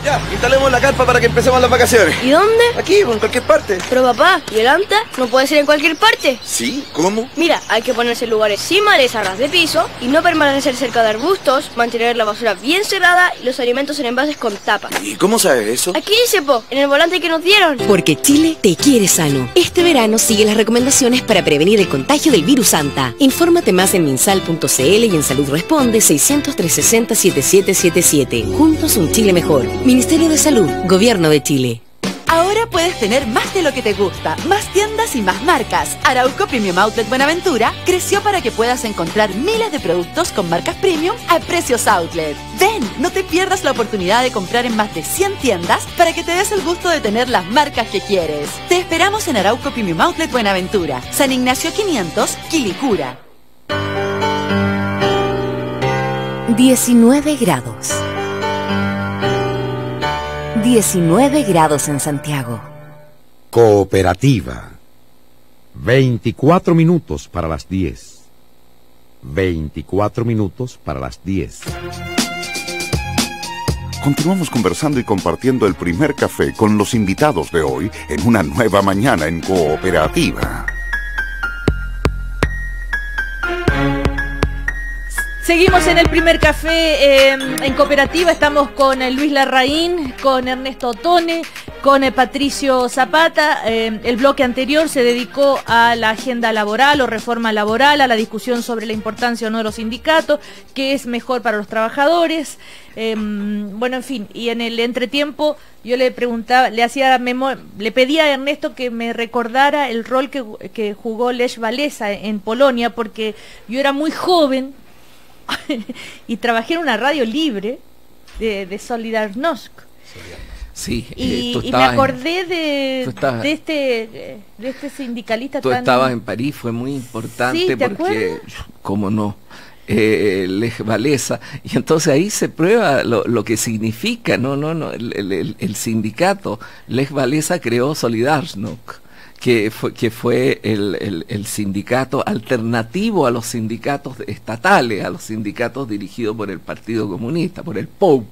Ya, instalemos la carpa para que empecemos las vacaciones. ¿Y dónde? Aquí, en cualquier parte. Pero papá, ¿y el anta? ¿No puede ser en cualquier parte? ¿Sí? ¿Cómo? Mira, hay que ponerse en lugares sin maleza a ras de piso y no permanecer cerca de arbustos, mantener la basura bien cerrada y los alimentos en envases con tapa. ¿Y cómo sabes eso? Aquí dice, en el volante que nos dieron. Porque Chile te quiere sano. Este verano sigue las recomendaciones para prevenir el contagio del virus Anta. Infórmate más en minsal.cl y en Salud Responde 600-360-7777. Juntos un Chile mejor. Ministerio de Salud, Gobierno de Chile. Ahora puedes tener más de lo que te gusta, más tiendas y más marcas. Arauco Premium Outlet Buenaventura creció para que puedas encontrar miles de productos con marcas premium a precios outlet. Ven, no te pierdas la oportunidad de comprar en más de 100 tiendas para que te des el gusto de tener las marcas que quieres. Te esperamos en Arauco Premium Outlet Buenaventura, San Ignacio 500, Quilicura. 19 grados. 19 grados en Santiago. Cooperativa. 24 minutos para las 10. 24 minutos para las 10. Continuamos conversando y compartiendo el primer café con los invitados de hoy en una nueva mañana en Cooperativa. Seguimos en el primer café en Cooperativa, estamos con Luis Larraín, con Ernesto Otone, con Patricio Zapata. El bloque anterior se dedicó a la agenda laboral o reforma laboral, a la discusión sobre la importancia o no de los sindicatos, qué es mejor para los trabajadores. Bueno, en fin, y en el entretiempo yo le preguntaba, le pedía a Ernesto que me recordara el rol que jugó Lech Walesa en Polonia, porque yo era muy joven y trabajé en una radio libre de Solidarnosc. Sí, y me acordé de este sindicalista. Tú estabas en París, fue muy importante. Sí, porque, cómo no, Lech Walesa, y entonces ahí se prueba lo que significa, el sindicato. Lech Walesa creó Solidarnosc, que fue el sindicato alternativo a los sindicatos estatales, a los sindicatos dirigidos por el Partido Comunista, por el POUP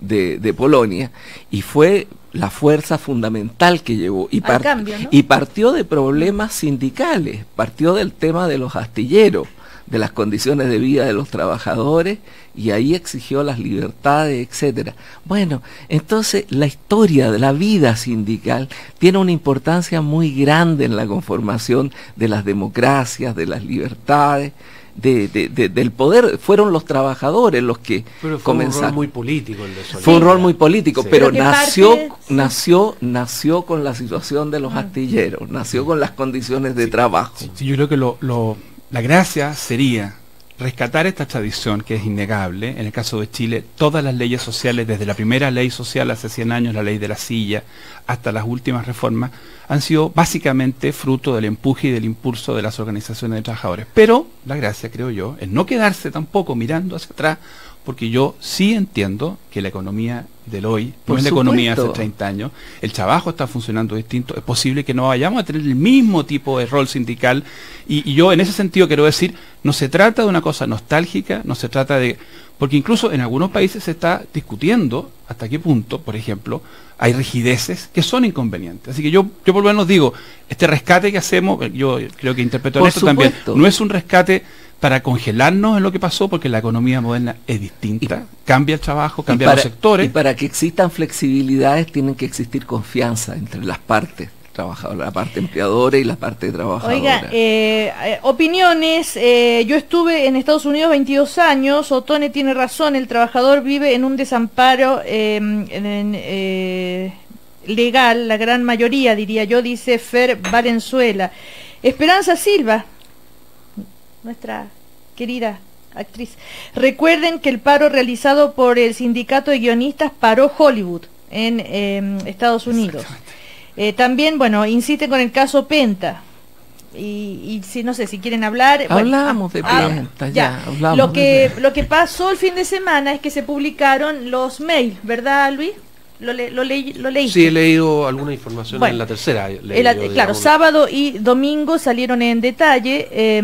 de Polonia, y fue la fuerza fundamental que llevó, y partió de problemas sindicales, partió del tema de los astilleros, de las condiciones de vida de los trabajadores, y ahí exigió las libertades, etcétera. Bueno, entonces la historia de la vida sindical tiene una importancia muy grande en la conformación de las democracias, de las libertades, del poder. Fueron los trabajadores los que comenzaron. Fue un rol muy político el de Solís. Fue un rol muy político, sí. Pero nació con la situación de los astilleros, nació con las condiciones de trabajo. Sí, yo creo que la gracia sería rescatar esta tradición que es innegable. En el caso de Chile, todas las leyes sociales, desde la primera ley social hace 100 años, la ley de la silla, hasta las últimas reformas, han sido básicamente fruto del empuje y del impulso de las organizaciones de trabajadores. Pero la gracia, creo yo, es no quedarse tampoco mirando hacia atrás, porque yo sí entiendo que la economía del hoy no es la economía hace 30 años, el trabajo está funcionando distinto, es posible que no vayamos a tener el mismo tipo de rol sindical, y yo en ese sentido quiero decir, no se trata de una cosa nostálgica, no se trata de... Porque incluso en algunos países se está discutiendo hasta qué punto, por ejemplo, hay rigideces que son inconvenientes. Así que yo por lo menos digo, este rescate que hacemos, yo creo que interpreto esto también, no es un rescate para congelarnos en lo que pasó, porque la economía moderna es distinta, cambia el trabajo, cambia los sectores. Y para que existan flexibilidades tienen que existir confianza entre las partes trabajadoras, la parte empleadora y la parte trabajadora. Oiga, opiniones, yo estuve en Estados Unidos 22 años, Otone tiene razón, el trabajador vive en un desamparo legal, la gran mayoría diría yo, dice Fer Valenzuela. Esperanza Silva, nuestra querida actriz. Recuerden que el paro realizado por el sindicato de guionistas paró Hollywood en Estados Unidos. También, bueno, insiste con el caso Penta. Y si no sé si quieren hablar. Hablamos de Penta, ya. Hablamos lo que pasó el fin de semana es que se publicaron los mails, ¿verdad, Luis? ¿Lo leíste? Sí, he leído alguna información en la tercera. Claro, sábado y domingo salieron en detalle,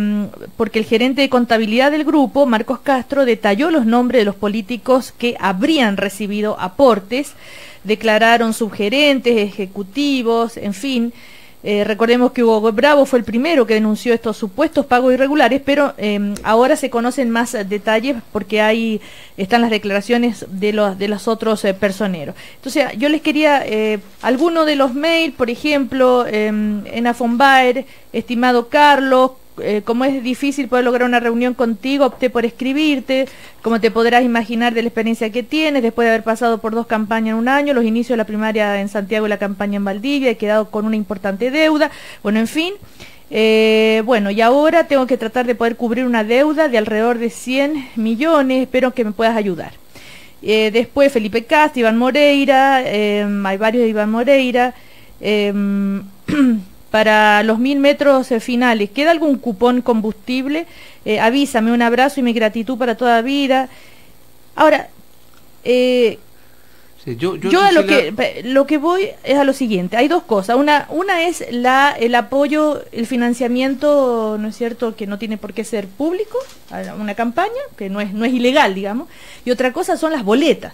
porque el gerente de contabilidad del grupo, Marcos Castro, detalló los nombres de los políticos que habrían recibido aportes, declararon subgerentes, ejecutivos, en fin. Recordemos que Hugo Bravo fue el primero que denunció estos supuestos pagos irregulares, pero ahora se conocen más detalles porque están las declaraciones de los otros personeros. Entonces yo les quería, alguno de los mails, por ejemplo, en Afonbaer, estimado Carlos, como es difícil poder lograr una reunión contigo, opté por escribirte, como te podrás imaginar de la experiencia que tienes, después de haber pasado por 2 campañas en un año, los inicios de la primaria en Santiago y la campaña en Valdivia, he quedado con una importante deuda, bueno, en fin, y ahora tengo que tratar de poder cubrir una deuda de alrededor de 100 millones, espero que me puedas ayudar. Después Felipe Cast, Iván Moreira, hay varios de Iván Moreira, para los 1000 metros finales, ¿queda algún cupón combustible? Avísame, un abrazo y mi gratitud para toda vida. Ahora, sí, yo a lo que voy es a lo siguiente, hay 2 cosas, una es el apoyo, el financiamiento, ¿no es cierto?, que no tiene por qué ser público, a una campaña, que no es ilegal, digamos, y otra cosa son las boletas.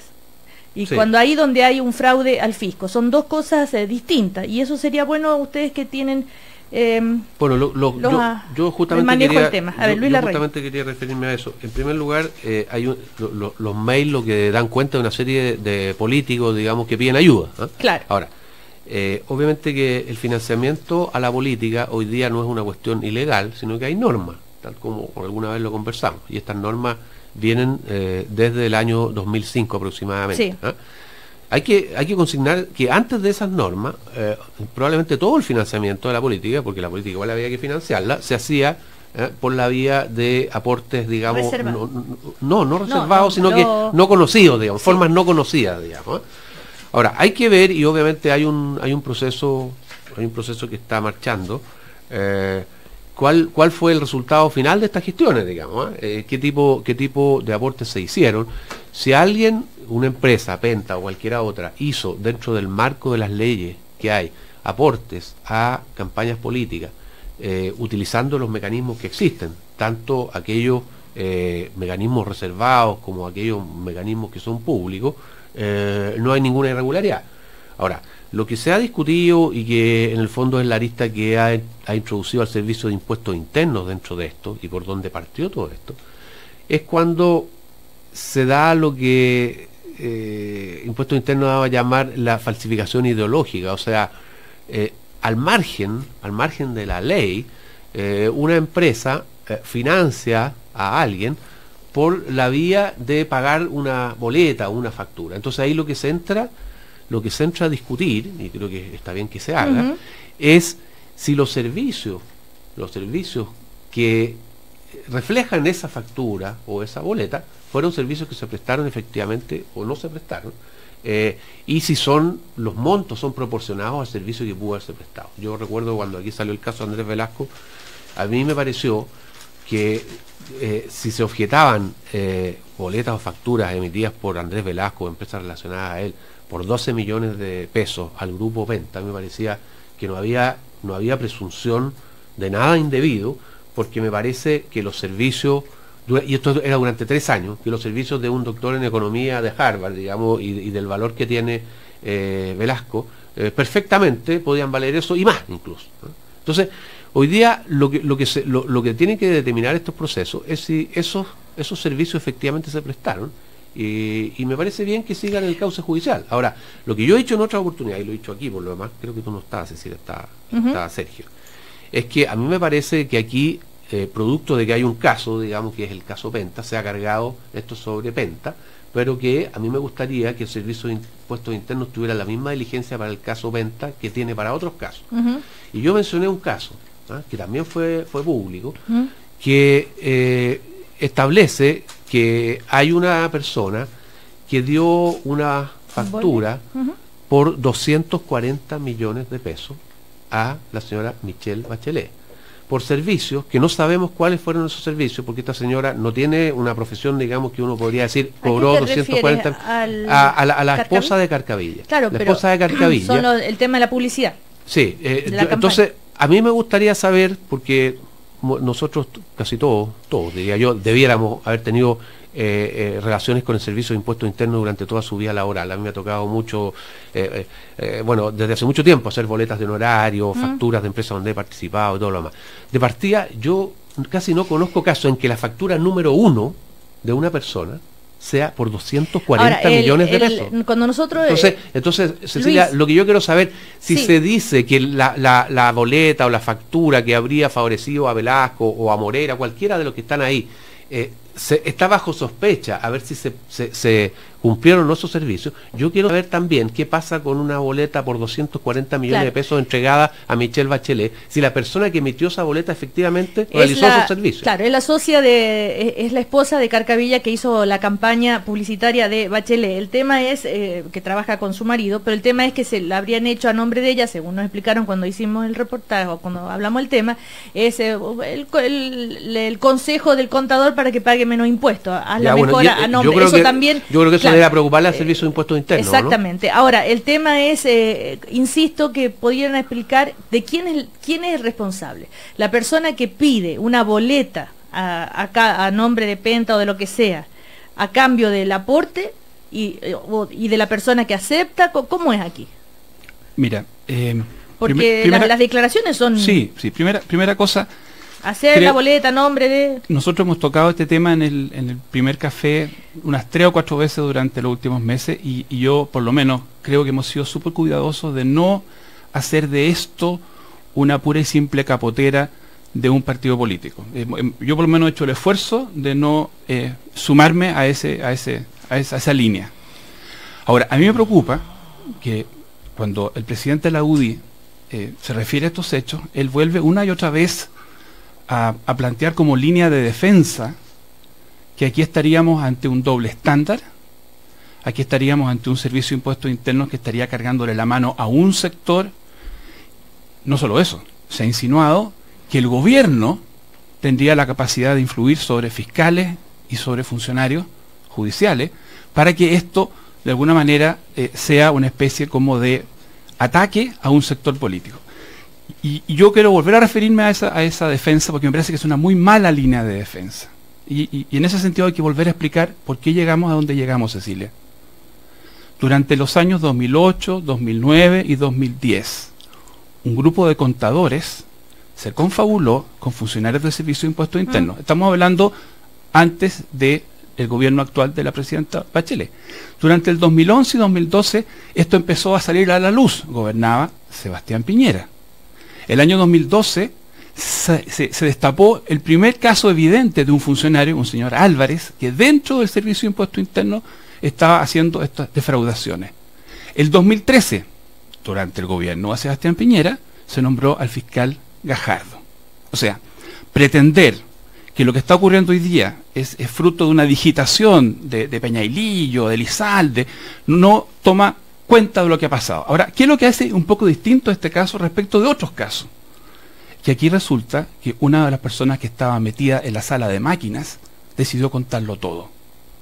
Y sí, cuando ahí donde hay un fraude al fisco, son 2 cosas distintas, y eso sería bueno ustedes que tienen yo justamente justamente quería referirme a eso. En primer lugar, hay los mails lo que dan cuenta de una serie de políticos, digamos, que piden ayuda, ¿eh? Claro. Ahora, obviamente que el financiamiento a la política hoy día no es una cuestión ilegal, sino que hay normas, tal como alguna vez lo conversamos, y estas normas vienen desde el año 2005 aproximadamente. Sí. Hay que consignar que antes de esas normas, probablemente todo el financiamiento de la política, porque la política igual había que financiarla, se hacía por la vía de aportes, digamos, no reservados, sino que no conocidos, digamos, sí, formas no conocidas, digamos. Ahora, hay que ver, y obviamente hay un proceso que está marchando. ¿Cuál fue el resultado final de estas gestiones, digamos? ¿Qué tipo de aportes se hicieron? Si alguien, una empresa, Penta o cualquiera otra, hizo dentro del marco de las leyes que hay aportes a campañas políticas, utilizando los mecanismos que existen, tanto aquellos mecanismos reservados como aquellos mecanismos que son públicos, no hay ninguna irregularidad. Ahora, lo que se ha discutido y que en el fondo es la arista que ha introducido al servicio de impuestos internos dentro de esto, y por donde partió todo esto, es cuando se da lo que impuestos internos daba a llamar la falsificación ideológica, o sea, al margen de la ley, una empresa financia a alguien por la vía de pagar una boleta o una factura. Entonces ahí lo que se entra a discutir, y creo que está bien que se haga, es si los servicios que reflejan esa factura o esa boleta fueron servicios que se prestaron efectivamente o no se prestaron, y si los montos son proporcionados al servicio que pudo haberse prestado. Yo recuerdo cuando aquí salió el caso de Andrés Velasco, a mí me pareció que si se objetaban boletas o facturas emitidas por Andrés Velasco o empresas relacionadas a él por 12 millones de pesos al grupo Penta, me parecía que no había presunción de nada indebido, porque me parece que los servicios, y esto era durante 3 años, que los servicios de un doctor en economía de Harvard, digamos, y del valor que tiene Velasco, perfectamente podían valer eso y más incluso, ¿no? Entonces, hoy día lo que tienen que determinar estos procesos es si esos servicios efectivamente se prestaron, y me parece bien que sigan el cauce judicial. Ahora, lo que yo he dicho en otra oportunidad, y lo he dicho aquí por lo demás, creo que tú no estabas, Cecilia, está Sergio, es que a mí me parece que aquí, producto de que hay un caso, digamos que es el caso Penta, se ha cargado esto sobre Penta, pero que a mí me gustaría que el Servicio de Impuestos Internos tuviera la misma diligencia para el caso Penta que tiene para otros casos. Y yo mencioné un caso, que también fue público, que establece que hay una persona que dio una factura por 240 millones de pesos a la señora Michelle Bachelet por servicios que no sabemos cuáles fueron esos servicios, porque esta señora no tiene una profesión, digamos, que uno podría decir, cobró 240 a la esposa de Carcavilla. Claro, la pero esposa de Carcavilla. el tema de la publicidad. Sí, entonces a mí me gustaría saber, porque nosotros casi todos, diría yo, debiéramos haber tenido relaciones con el Servicio de Impuestos Internos durante toda su vida laboral. A mí me ha tocado mucho, bueno, desde hace mucho tiempo hacer boletas de honorario, facturas de empresas donde he participado y todo lo demás. De partida, yo casi no conozco casos en que la factura número 1 de una persona sea por 240 millones de pesos. Cuando nosotros... Entonces, Cecilia, Luis, lo que yo quiero saber, si se dice que la boleta o la factura que habría favorecido a Velasco o a Morera, cualquiera de los que están ahí, está bajo sospecha, a ver si se cumplieron esos servicios. Yo quiero saber también qué pasa con una boleta por 240 millones de pesos entregada a Michelle Bachelet, si la persona que emitió esa boleta efectivamente realizó esos servicios. Claro, es la socia es la esposa de Carcavilla que hizo la campaña publicitaria de Bachelet. El tema es que trabaja con su marido, pero el tema es que se la habrían hecho a nombre de ella, según nos explicaron cuando hicimos el reportaje o cuando hablamos del tema, es el consejo del contador para que pague menos impuestos. Haz la mejora a nombre. Yo creo que eso debe preocuparle al Servicio de Impuestos Internos. Exactamente. ¿No? Ahora, el tema es, insisto, que pudieran explicar de quién es el responsable. La persona que pide una boleta a nombre de Penta o de lo que sea, a cambio del aporte y de la persona que acepta, ¿cómo es aquí? Mira, porque las declaraciones son... Sí, primera cosa... Hacer la boleta a nombre de... Nosotros hemos tocado este tema en el primer café unas 3 o 4 veces durante los últimos meses y yo, por lo menos, creo que hemos sido súper cuidadosos de no hacer de esto una pura y simple capotera de un partido político. Yo, por lo menos, he hecho el esfuerzo de no sumarme a esa línea. Ahora, a mí me preocupa que cuando el presidente de la UDI se refiere a estos hechos, él vuelve una y otra vez a plantear como línea de defensa que aquí estaríamos ante un doble estándar, aquí estaríamos ante un servicio de impuestos internos que estaría cargándole la mano a un sector. No solo eso, se ha insinuado que el gobierno tendría la capacidad de influir sobre fiscales y sobre funcionarios judiciales para que esto de alguna manera sea una especie como de ataque a un sector político. Y yo quiero volver a referirme a esa defensa porque me parece que es una muy mala línea de defensa. Y en ese sentido hay que volver a explicar por qué llegamos a donde llegamos, Cecilia. Durante los años 2008, 2009 y 2010, un grupo de contadores se confabuló con funcionarios del Servicio de Impuestos Internos. Estamos hablando antes del gobierno actual de la presidenta Bachelet. Durante el 2011 y 2012 esto empezó a salir a la luz. Gobernaba Sebastián Piñera. El año 2012 se destapó el primer caso evidente de un funcionario, un señor Álvarez, que dentro del Servicio de Impuestos Internos estaba haciendo estas defraudaciones. El 2013, durante el gobierno de Sebastián Piñera, se nombró al fiscal Gajardo. O sea, pretender que lo que está ocurriendo hoy día es fruto de una digitación de Peñailillo, de Lizalde, no toma cuenta de lo que ha pasado. Ahora, ¿qué es lo que hace un poco distinto este caso respecto de otros casos? Que aquí resulta que una de las personas que estaba metida en la sala de máquinas decidió contarlo todo.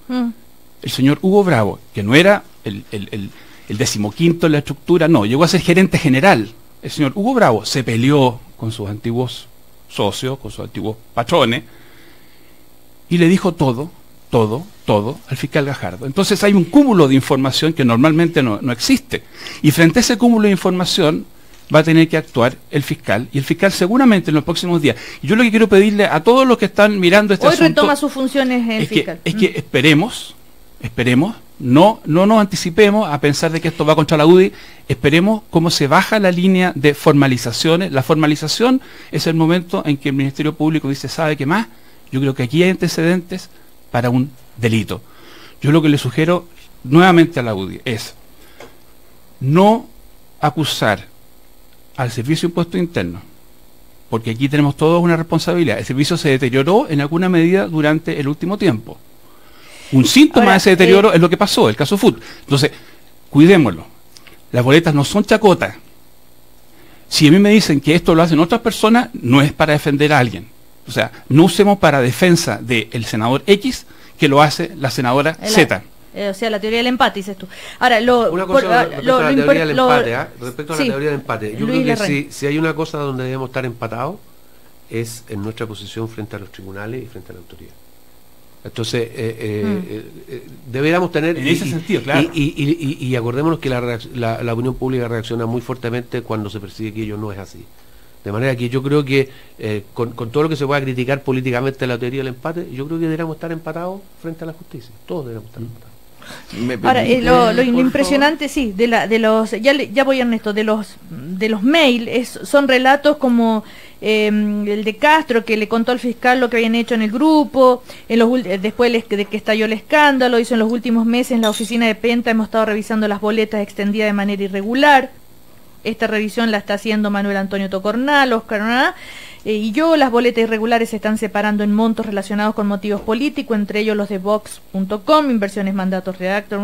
El señor Hugo Bravo, que no era el 15º en la estructura, no, llegó a ser gerente general. El señor Hugo Bravo se peleó con sus antiguos socios, con sus antiguos patrones, y le dijo todo al fiscal Gajardo. Entonces hay un cúmulo de información que normalmente no existe. Y frente a ese cúmulo de información va a tener que actuar el fiscal, y el fiscal seguramente en los próximos días. Y yo lo que quiero pedirle a todos los que están mirando este asunto... Hoy retoma sus funciones el fiscal. Es que esperemos, no nos anticipemos a pensar de que esto va contra la UDI, esperemos cómo se baja la línea de formalizaciones. La formalización es el momento en que el Ministerio Público dice, ¿sabe qué más? Yo creo que aquí hay antecedentes para un delito. Yo lo que le sugiero nuevamente a la UDI es no acusar al Servicio de Impuestos Internos, porque aquí tenemos todos una responsabilidad. El servicio se deterioró en alguna medida durante el último tiempo. Un síntoma de ese deterioro es lo que pasó, el caso Food. Entonces, cuidémoslo. Las boletas no son chacotas. Si a mí me dicen que esto lo hacen otras personas, no es para defender a alguien. O sea, no usemos para defensa del senador X que lo hace la senadora Z. O sea, la teoría del empate, dices tú. Ahora, una cosa respecto a la teoría del empate, respecto a la teoría del empate, yo creo que si hay una cosa donde debemos estar empatados, es en nuestra posición frente a los tribunales y frente a la autoridad. Entonces, deberíamos tener... En ese sentido, claro. Y acordémonos que la opinión pública reacciona muy fuertemente cuando se percibe que ello no es así. De manera que yo creo que con todo lo que se pueda criticar políticamente la teoría del empate, yo creo que deberíamos estar empatados frente a la justicia. Todos deberíamos estar empatados. Ahora, lo impresionante, sí, de los, ya voy Ernesto, de los mails, son relatos como el de Castro, que le contó al fiscal lo que habían hecho en el grupo, después de que estalló el escándalo, hizo en los últimos meses en la oficina de Penta, hemos estado revisando las boletas extendidas de manera irregular. Esta revisión la está haciendo Manuel Antonio Tocornal, Oscar y yo. Las boletas irregulares se están separando en montos relacionados con motivos políticos, entre ellos los de Vox.com, Inversiones Mandatos Redactor,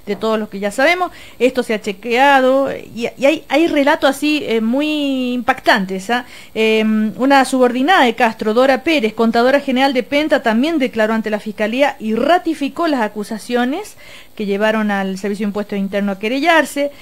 de todos los que ya sabemos. Esto se ha chequeado y hay relatos así muy impactantes. Una subordinada de Castro, Dora Pérez, contadora general de Penta, también declaró ante la Fiscalía y ratificó las acusaciones que llevaron al Servicio de Impuestos Internos a querellarse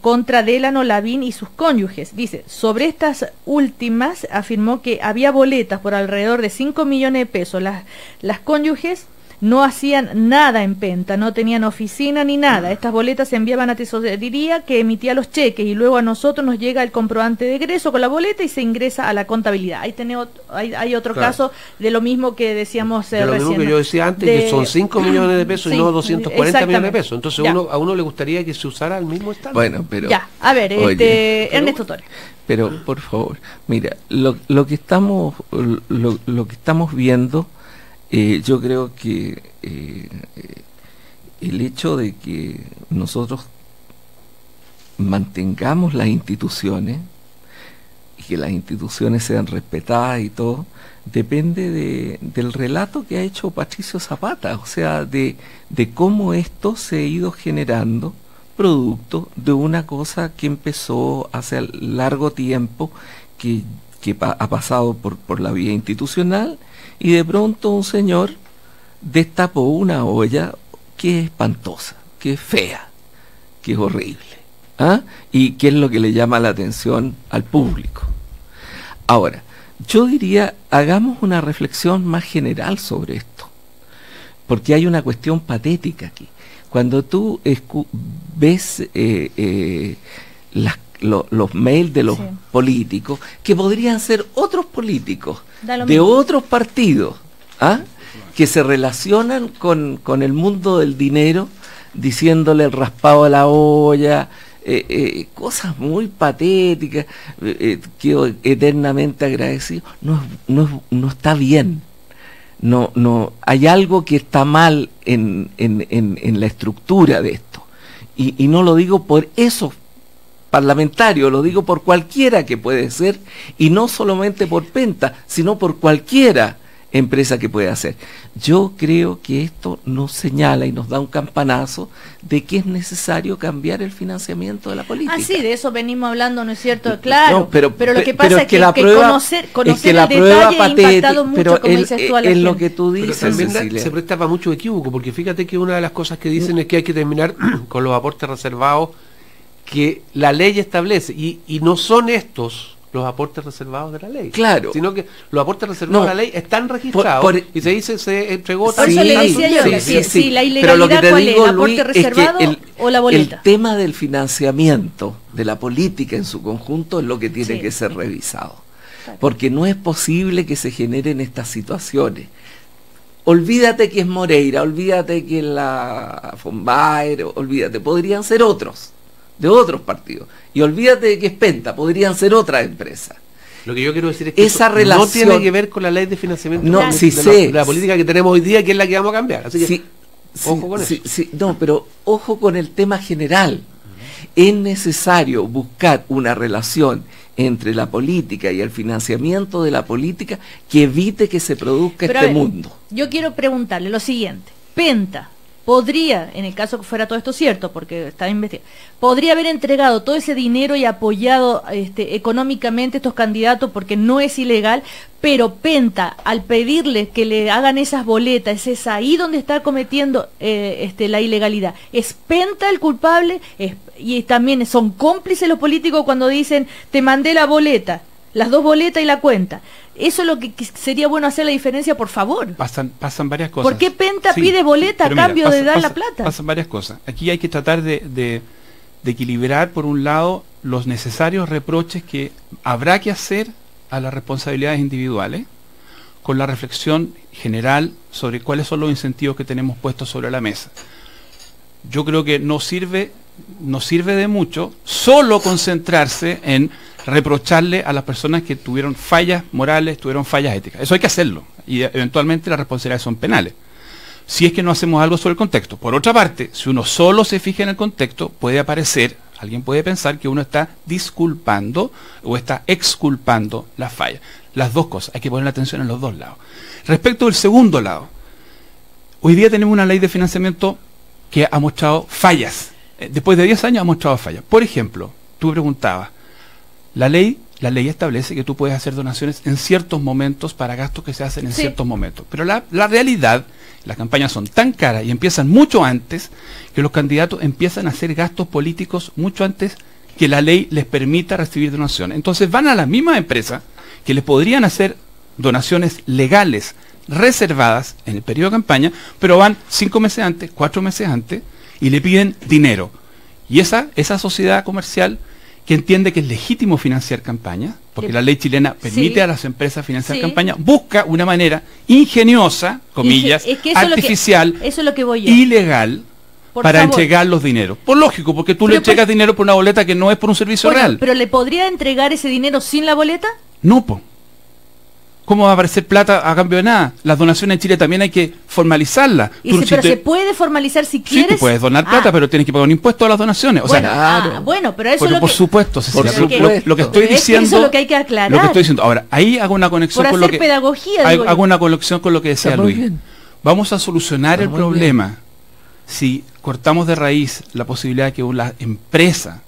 contra Delano, Lavín y sus cónyuges. Dice, sobre estas últimas afirmó que había boletas por alrededor de 5 millones de pesos. Las cónyuges no hacían nada en Penta, no tenían oficina ni nada. Estas boletas se enviaban a tesorería, que emitía los cheques, y luego a nosotros nos llega el comprobante de egreso con la boleta y se ingresa a la contabilidad. Hay otro caso de lo mismo que decíamos de lo recién. Mismo que yo decía antes, que son 5 millones de pesos y no 240 millones de pesos. Entonces a uno le gustaría que se usara el mismo estándar. Bueno, pero... Ya, a ver, Ernesto Torres. Pero, por favor, mira, lo que estamos viendo... yo creo que el hecho de que nosotros mantengamos las instituciones y que las instituciones sean respetadas y todo, depende del relato que ha hecho Patricio Zapata, o sea, de cómo esto se ha ido generando producto de una cosa que empezó hace largo tiempo, que ha pasado por la vía institucional, y de pronto un señor destapó una olla que es espantosa, que es fea, que es horrible, y que es lo que le llama la atención al público. Ahora, yo diría, hagamos una reflexión más general sobre esto, porque hay una cuestión patética aquí. Cuando tú ves los mails de los políticos, que podrían ser otros políticos de otros partidos, que se relacionan con el mundo del dinero, diciéndole el raspado a la olla, cosas muy patéticas, quedo eternamente agradecido. No está bien. No hay algo que está mal en la estructura de esto, y no lo digo por eso parlamentario, lo digo por cualquiera que puede ser, y no solamente por Penta, sino por cualquiera empresa que pueda hacer. Yo creo que esto nos señala y nos da un campanazo de que es necesario cambiar el financiamiento de la política. Sí, de eso venimos hablando, ¿no es cierto? Claro, no, pero lo que pasa es que conocer la el prueba detalle ha impactado mucho, como dices tú, a la gente. Lo que tú dices, Cecilia, se presta para mucho equívoco, porque fíjate que una de las cosas que dicen es que hay que terminar con los aportes reservados que la ley establece, y no son estos los aportes reservados de la ley, claro, sino que los aportes reservados de la ley están registrados y se dice, se entregó por eso le decía yo que la ilegalidad, ¿cuál es? ¿El aporte reservado o la boleta? El tema del financiamiento de la política en su conjunto es lo que tiene que ser revisado, porque no es posible que se generen estas situaciones. Olvídate que es Moreira, olvídate que es la Fonbaer, olvídate, podrían ser otros, de otros partidos, y olvídate de que es Penta, podrían ser otras empresas. Lo que yo quiero decir es que esa relación no tiene que ver con la ley de financiamiento de la política que tenemos hoy día, que es la que vamos a cambiar. Así que ojo con eso. No, pero ojo con el tema general. Es necesario buscar una relación entre la política y el financiamiento de la política que evite que se produzca mundo. Yo quiero preguntarle lo siguiente. Penta podría, en el caso que fuera todo esto cierto, porque está investigado, podría haber entregado todo ese dinero y apoyado económicamente a estos candidatos porque no es ilegal, pero Penta, al pedirle que le hagan esas boletas, es ahí donde está cometiendo la ilegalidad. ¿Es Penta el culpable? Y también son cómplices los políticos cuando dicen, te mandé la boleta, las 2 boletas y la cuenta. Eso es lo que sería bueno hacer la diferencia, por favor. Pasan varias cosas. ¿Por qué Penta pide boleta a cambio de dar la plata? Pasan varias cosas. Aquí hay que tratar de equilibrar, por un lado, los necesarios reproches que habrá que hacer a las responsabilidades individuales, con la reflexión general sobre cuáles son los incentivos que tenemos puestos sobre la mesa. Yo creo que no sirve de mucho solo concentrarse en reprocharle a las personas que tuvieron fallas morales, tuvieron fallas éticas. Eso hay que hacerlo, y eventualmente las responsabilidades son penales, si es que no hacemos algo sobre el contexto. Por otra parte, si uno solo se fija en el contexto, alguien puede pensar que uno está disculpando o está exculpando las fallas. Las dos cosas, hay que poner la atención en los dos lados. Respecto del segundo lado, hoy día tenemos una ley de financiamiento que ha mostrado fallas. Después de 10 años ha mostrado fallas. Por ejemplo, tú preguntabas, la ley establece que tú puedes hacer donaciones en ciertos momentos para gastos que se hacen en ciertos momentos. Pero la realidad, las campañas son tan caras y empiezan mucho antes, que los candidatos empiezan a hacer gastos políticos mucho antes que la ley les permita recibir donaciones. Entonces van a las mismas empresas que les podrían hacer donaciones legales, reservadas en el periodo de campaña, pero van 5 meses antes, 4 meses antes, y le piden dinero. Y esa sociedad comercial que entiende que es legítimo financiar campañas, porque la ley chilena permite a las empresas financiar campañas, busca una manera ingeniosa, comillas, artificial, ilegal, para entregar los dineros. Por lógico, porque tú le entregas dinero por una boleta que no es por un servicio real. ¿Pero le podría entregar ese dinero sin la boleta? No, po. ¿Cómo va a aparecer plata a cambio de nada? Las donaciones en Chile también hay que formalizarlas. Pero se puede formalizar si quieres. Sí, tú puedes donar plata, pero tienes que pagar un impuesto a las donaciones. O sea, pero eso es lo por que... supuesto, Cecilia, lo que estoy diciendo... Eso es lo que hay que aclarar. Lo que estoy diciendo. Ahora, ahí hago una conexión con lo que... pedagogía, hago una conexión con lo que decía Luis. Vamos a solucionar el problema si cortamos de raíz la posibilidad de que la empresa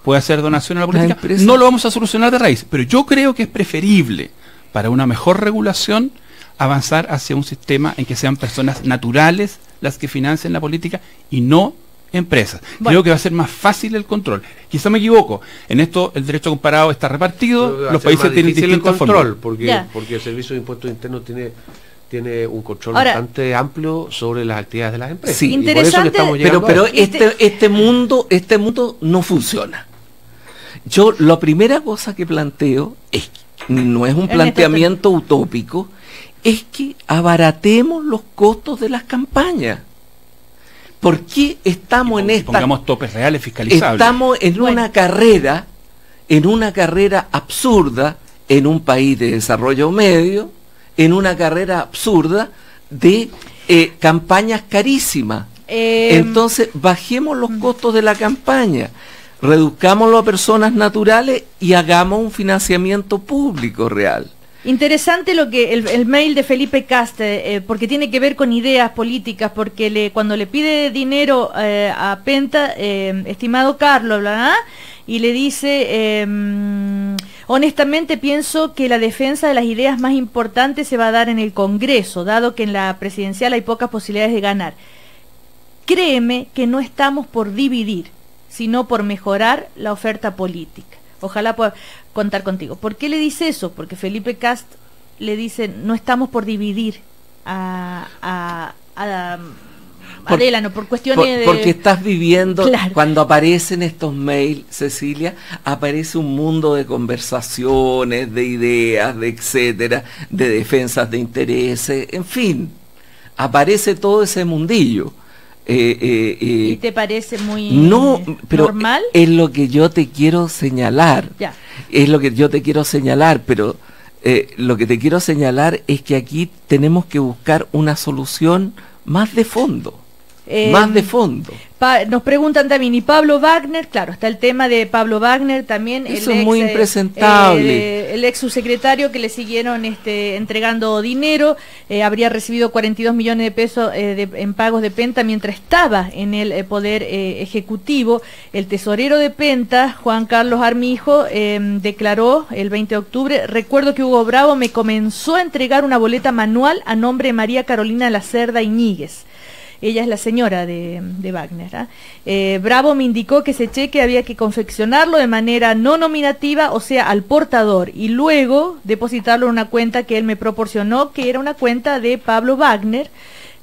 pueda hacer donaciones a la política. No lo vamos a solucionar de raíz, pero yo creo que es preferible, para una mejor regulación, avanzar hacia un sistema en que sean personas naturales las que financien la política y no empresas. Creo que va a ser más fácil el control. Quizá me equivoco. En esto el derecho comparado está repartido, los países tienen distintos control, porque el Servicio de Impuestos Internos tiene un control bastante amplio sobre las actividades de las empresas. Sí, interesante, pero este mundo no funciona. Yo la primera cosa que planteo es que no es un planteamiento utópico, es que abaratemos los costos de las campañas. ¿Por qué estamos en esta... Pongamos topes reales fiscalizables. Estamos en una carrera absurda, en un país de desarrollo medio, en una carrera absurda de campañas carísimas. Entonces, bajemos los costos de la campaña, reduzcámoslo a personas naturales y hagamos un financiamiento público real. Interesante lo que el mail de Felipe Cast, porque tiene que ver con ideas políticas, porque cuando le pide dinero a Penta, estimado Carlos, y le dice, honestamente pienso que la defensa de las ideas más importantes se va a dar en el Congreso, dado que en la presidencial hay pocas posibilidades de ganar. Créeme que no estamos por dividir, sino por mejorar la oferta política. Ojalá pueda contar contigo. ¿Por qué le dice eso? Porque Felipe Cast le dice, no estamos por dividir a Delano, por cuestiones porque estás viviendo, cuando aparecen estos mails, Cecilia, aparece un mundo de conversaciones, de ideas, de etcétera, de defensas de intereses, en fin, aparece todo ese mundillo. ¿Y te parece muy normal? Es lo que yo te quiero señalar. Es lo que yo te quiero señalar, pero lo que te quiero señalar es que aquí tenemos que buscar una solución más de fondo. Nos preguntan también, ¿y Pablo Wagner? Claro, está el tema de Pablo Wagner también. Eso es muy impresentable. El ex subsecretario que le siguieron entregando dinero, habría recibido 42 millones de pesos en pagos de Penta mientras estaba en el poder ejecutivo. El tesorero de Penta, Juan Carlos Armijo, declaró el 20 de octubre, recuerdo que Hugo Bravo me comenzó a entregar una boleta manual a nombre de María Carolina Lacerda Iñiguez. Ella es la señora de Wagner. Bravo me indicó que ese cheque había que confeccionarlo de manera no nominativa, o sea, al portador, y luego depositarlo en una cuenta que él me proporcionó, que era una cuenta de Pablo Wagner,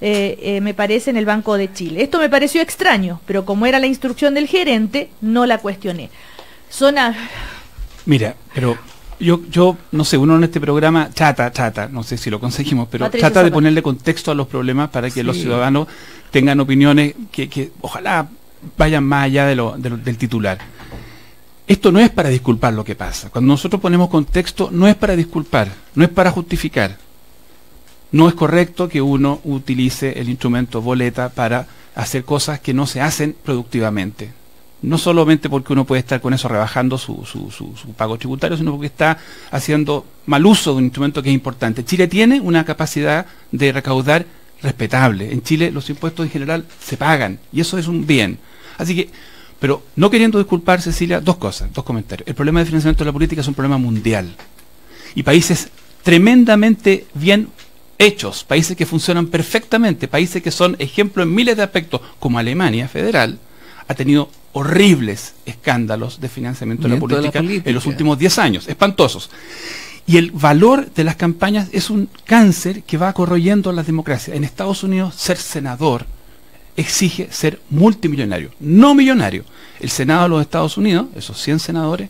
me parece en el Banco de Chile. Esto me pareció extraño, pero como era la instrucción del gerente, no la cuestioné. Mira, pero yo no sé, uno en este programa trata, no sé si lo conseguimos, pero Patricia trata de Zapata. ponerle contexto a los problemas para que los ciudadanos tengan opiniones que ojalá vayan más allá del titular. Esto no es para disculpar lo que pasa. Cuando nosotros ponemos contexto, no es para disculpar, no es para justificar. No es correcto que uno utilice el instrumento boleta para hacer cosas que no se hacen productivamente. No solamente porque uno puede estar con eso rebajando su pago tributario, sino porque está haciendo mal uso de un instrumento que es importante. Chile tiene una capacidad de recaudar respetable. En Chile los impuestos en general se pagan y eso es un bien. Así que, pero no queriendo disculpar, Cecilia, dos comentarios. El problema de financiamiento de la política es un problema mundial. Y países tremendamente bien hechos, países que funcionan perfectamente, países que son ejemplo en miles de aspectos, como Alemania federal, ha tenido horribles escándalos de financiamiento de la política en los últimos 10 años, espantosos. Y el valor de las campañas es un cáncer que va corroyendo las democracias. En Estados Unidos, ser senador exige ser multimillonario, no millonario. El Senado de los Estados Unidos, esos 100 senadores,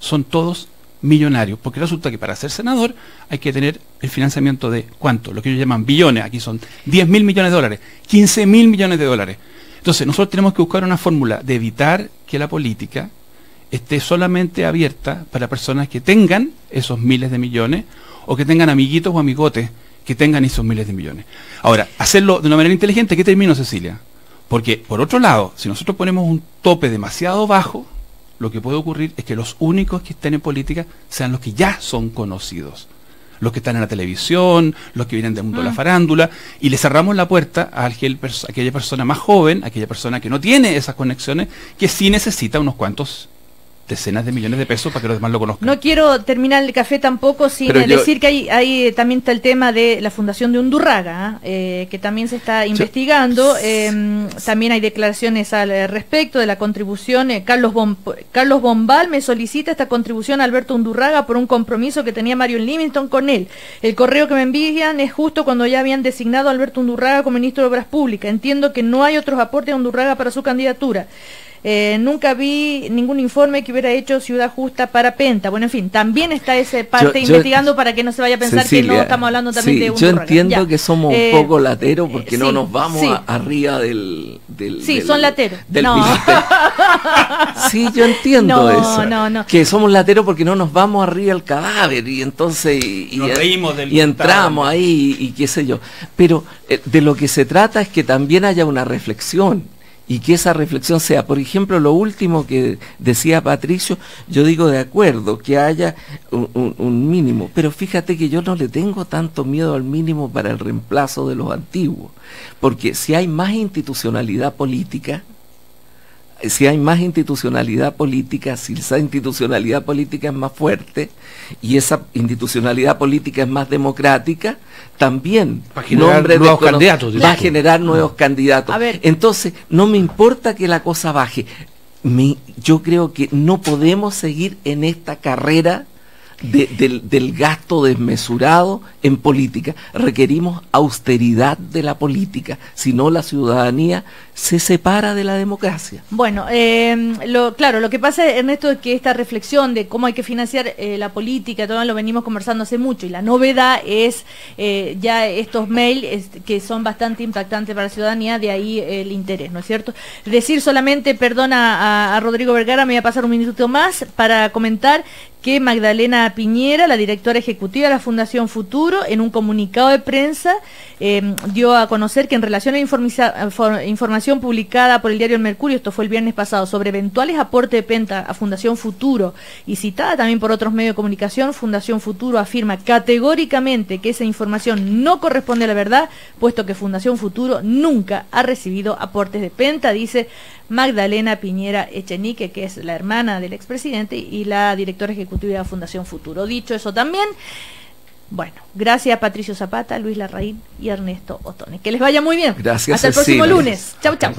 son todos millonarios, porque resulta que para ser senador hay que tener el financiamiento de, ¿cuánto? Lo que ellos llaman billones, aquí son 10.000 millones de dólares, 15.000 millones de dólares. Entonces nosotros tenemos que buscar una fórmula de evitar que la política esté solamente abierta para personas que tengan esos miles de millones o que tengan amiguitos o amigotes que tengan esos miles de millones. Ahora, hacerlo de una manera inteligente, ¿qué termino, Cecilia? Porque, por otro lado, si nosotros ponemos un tope demasiado bajo, lo que puede ocurrir es que los únicos que estén en política sean los que ya son conocidos. Los que están en la televisión, los que vienen del mundo de la farándula, y le cerramos la puerta a aquella persona más joven, a aquella persona que no tiene esas conexiones, que sí necesita unos cuantos decenas de millones de pesos para que los demás lo conozcan. No quiero terminar el café tampoco sin decir que hay también está el tema de la fundación de Undurraga, que también se está investigando. También hay declaraciones al respecto de la contribución. Carlos Bombal me solicita esta contribución a Alberto Undurraga por un compromiso que tenía Marion Livingstone con él. El correo que me envían es justo cuando ya habían designado a Alberto Undurraga como ministro de Obras Públicas. Entiendo que no hay otros aportes a Undurraga para su candidatura. Nunca vi ningún informe que hubiera hecho Ciudad Justa para Penta. Bueno, en fin, también está esa parte investigando para que no se vaya a pensar, Cecilia, que no estamos hablando también de Undurraga. Yo entiendo que somos un poco lateros porque no nos vamos arriba del son lateros. Sí, yo entiendo eso. Que somos lateros porque no nos vamos arriba al cadáver y entonces y entramos ahí y qué sé yo. Pero de lo que se trata es que también haya una reflexión. Y que esa reflexión sea, por ejemplo, lo último que decía Patricio, yo digo de acuerdo, que haya un mínimo, pero fíjate que yo no le tengo tanto miedo al mínimo para el reemplazo de los antiguos, porque si hay más institucionalidad política, si esa institucionalidad política es más fuerte y esa institucionalidad política es más democrática, también va a generar nuevos candidatos. Va a generar nuevos candidatos. Entonces, no me importa que la cosa baje. Yo creo que no podemos seguir en esta carrera del gasto desmesurado en política. Requerimos austeridad de la política, si no la ciudadanía se separa de la democracia. Bueno, claro, lo que pasa, Ernesto, es que esta reflexión de cómo hay que financiar la política, todo lo venimos conversando hace mucho, y la novedad es ya estos mails que son bastante impactantes para la ciudadanía, de ahí el interés, ¿no es cierto? Decir solamente, perdona a Rodrigo Vergara, me voy a pasar un minuto más para comentar que Magdalena Piñera, la directora ejecutiva de la Fundación Futuro, en un comunicado de prensa dio a conocer que en relación a información publicada por el diario El Mercurio, esto fue el viernes pasado, sobre eventuales aportes de Penta a Fundación Futuro y citada también por otros medios de comunicación, Fundación Futuro afirma categóricamente que esa información no corresponde a la verdad, puesto que Fundación Futuro nunca ha recibido aportes de Penta, dice Magdalena Piñera Echenique, que es la hermana del expresidente y la directora ejecutiva de la Fundación Futuro. Dicho eso también, bueno, gracias a Patricio Zapata, Luis Larraín y Ernesto Ottone. Que les vaya muy bien. Gracias. Hasta el próximo lunes. Chau, chau.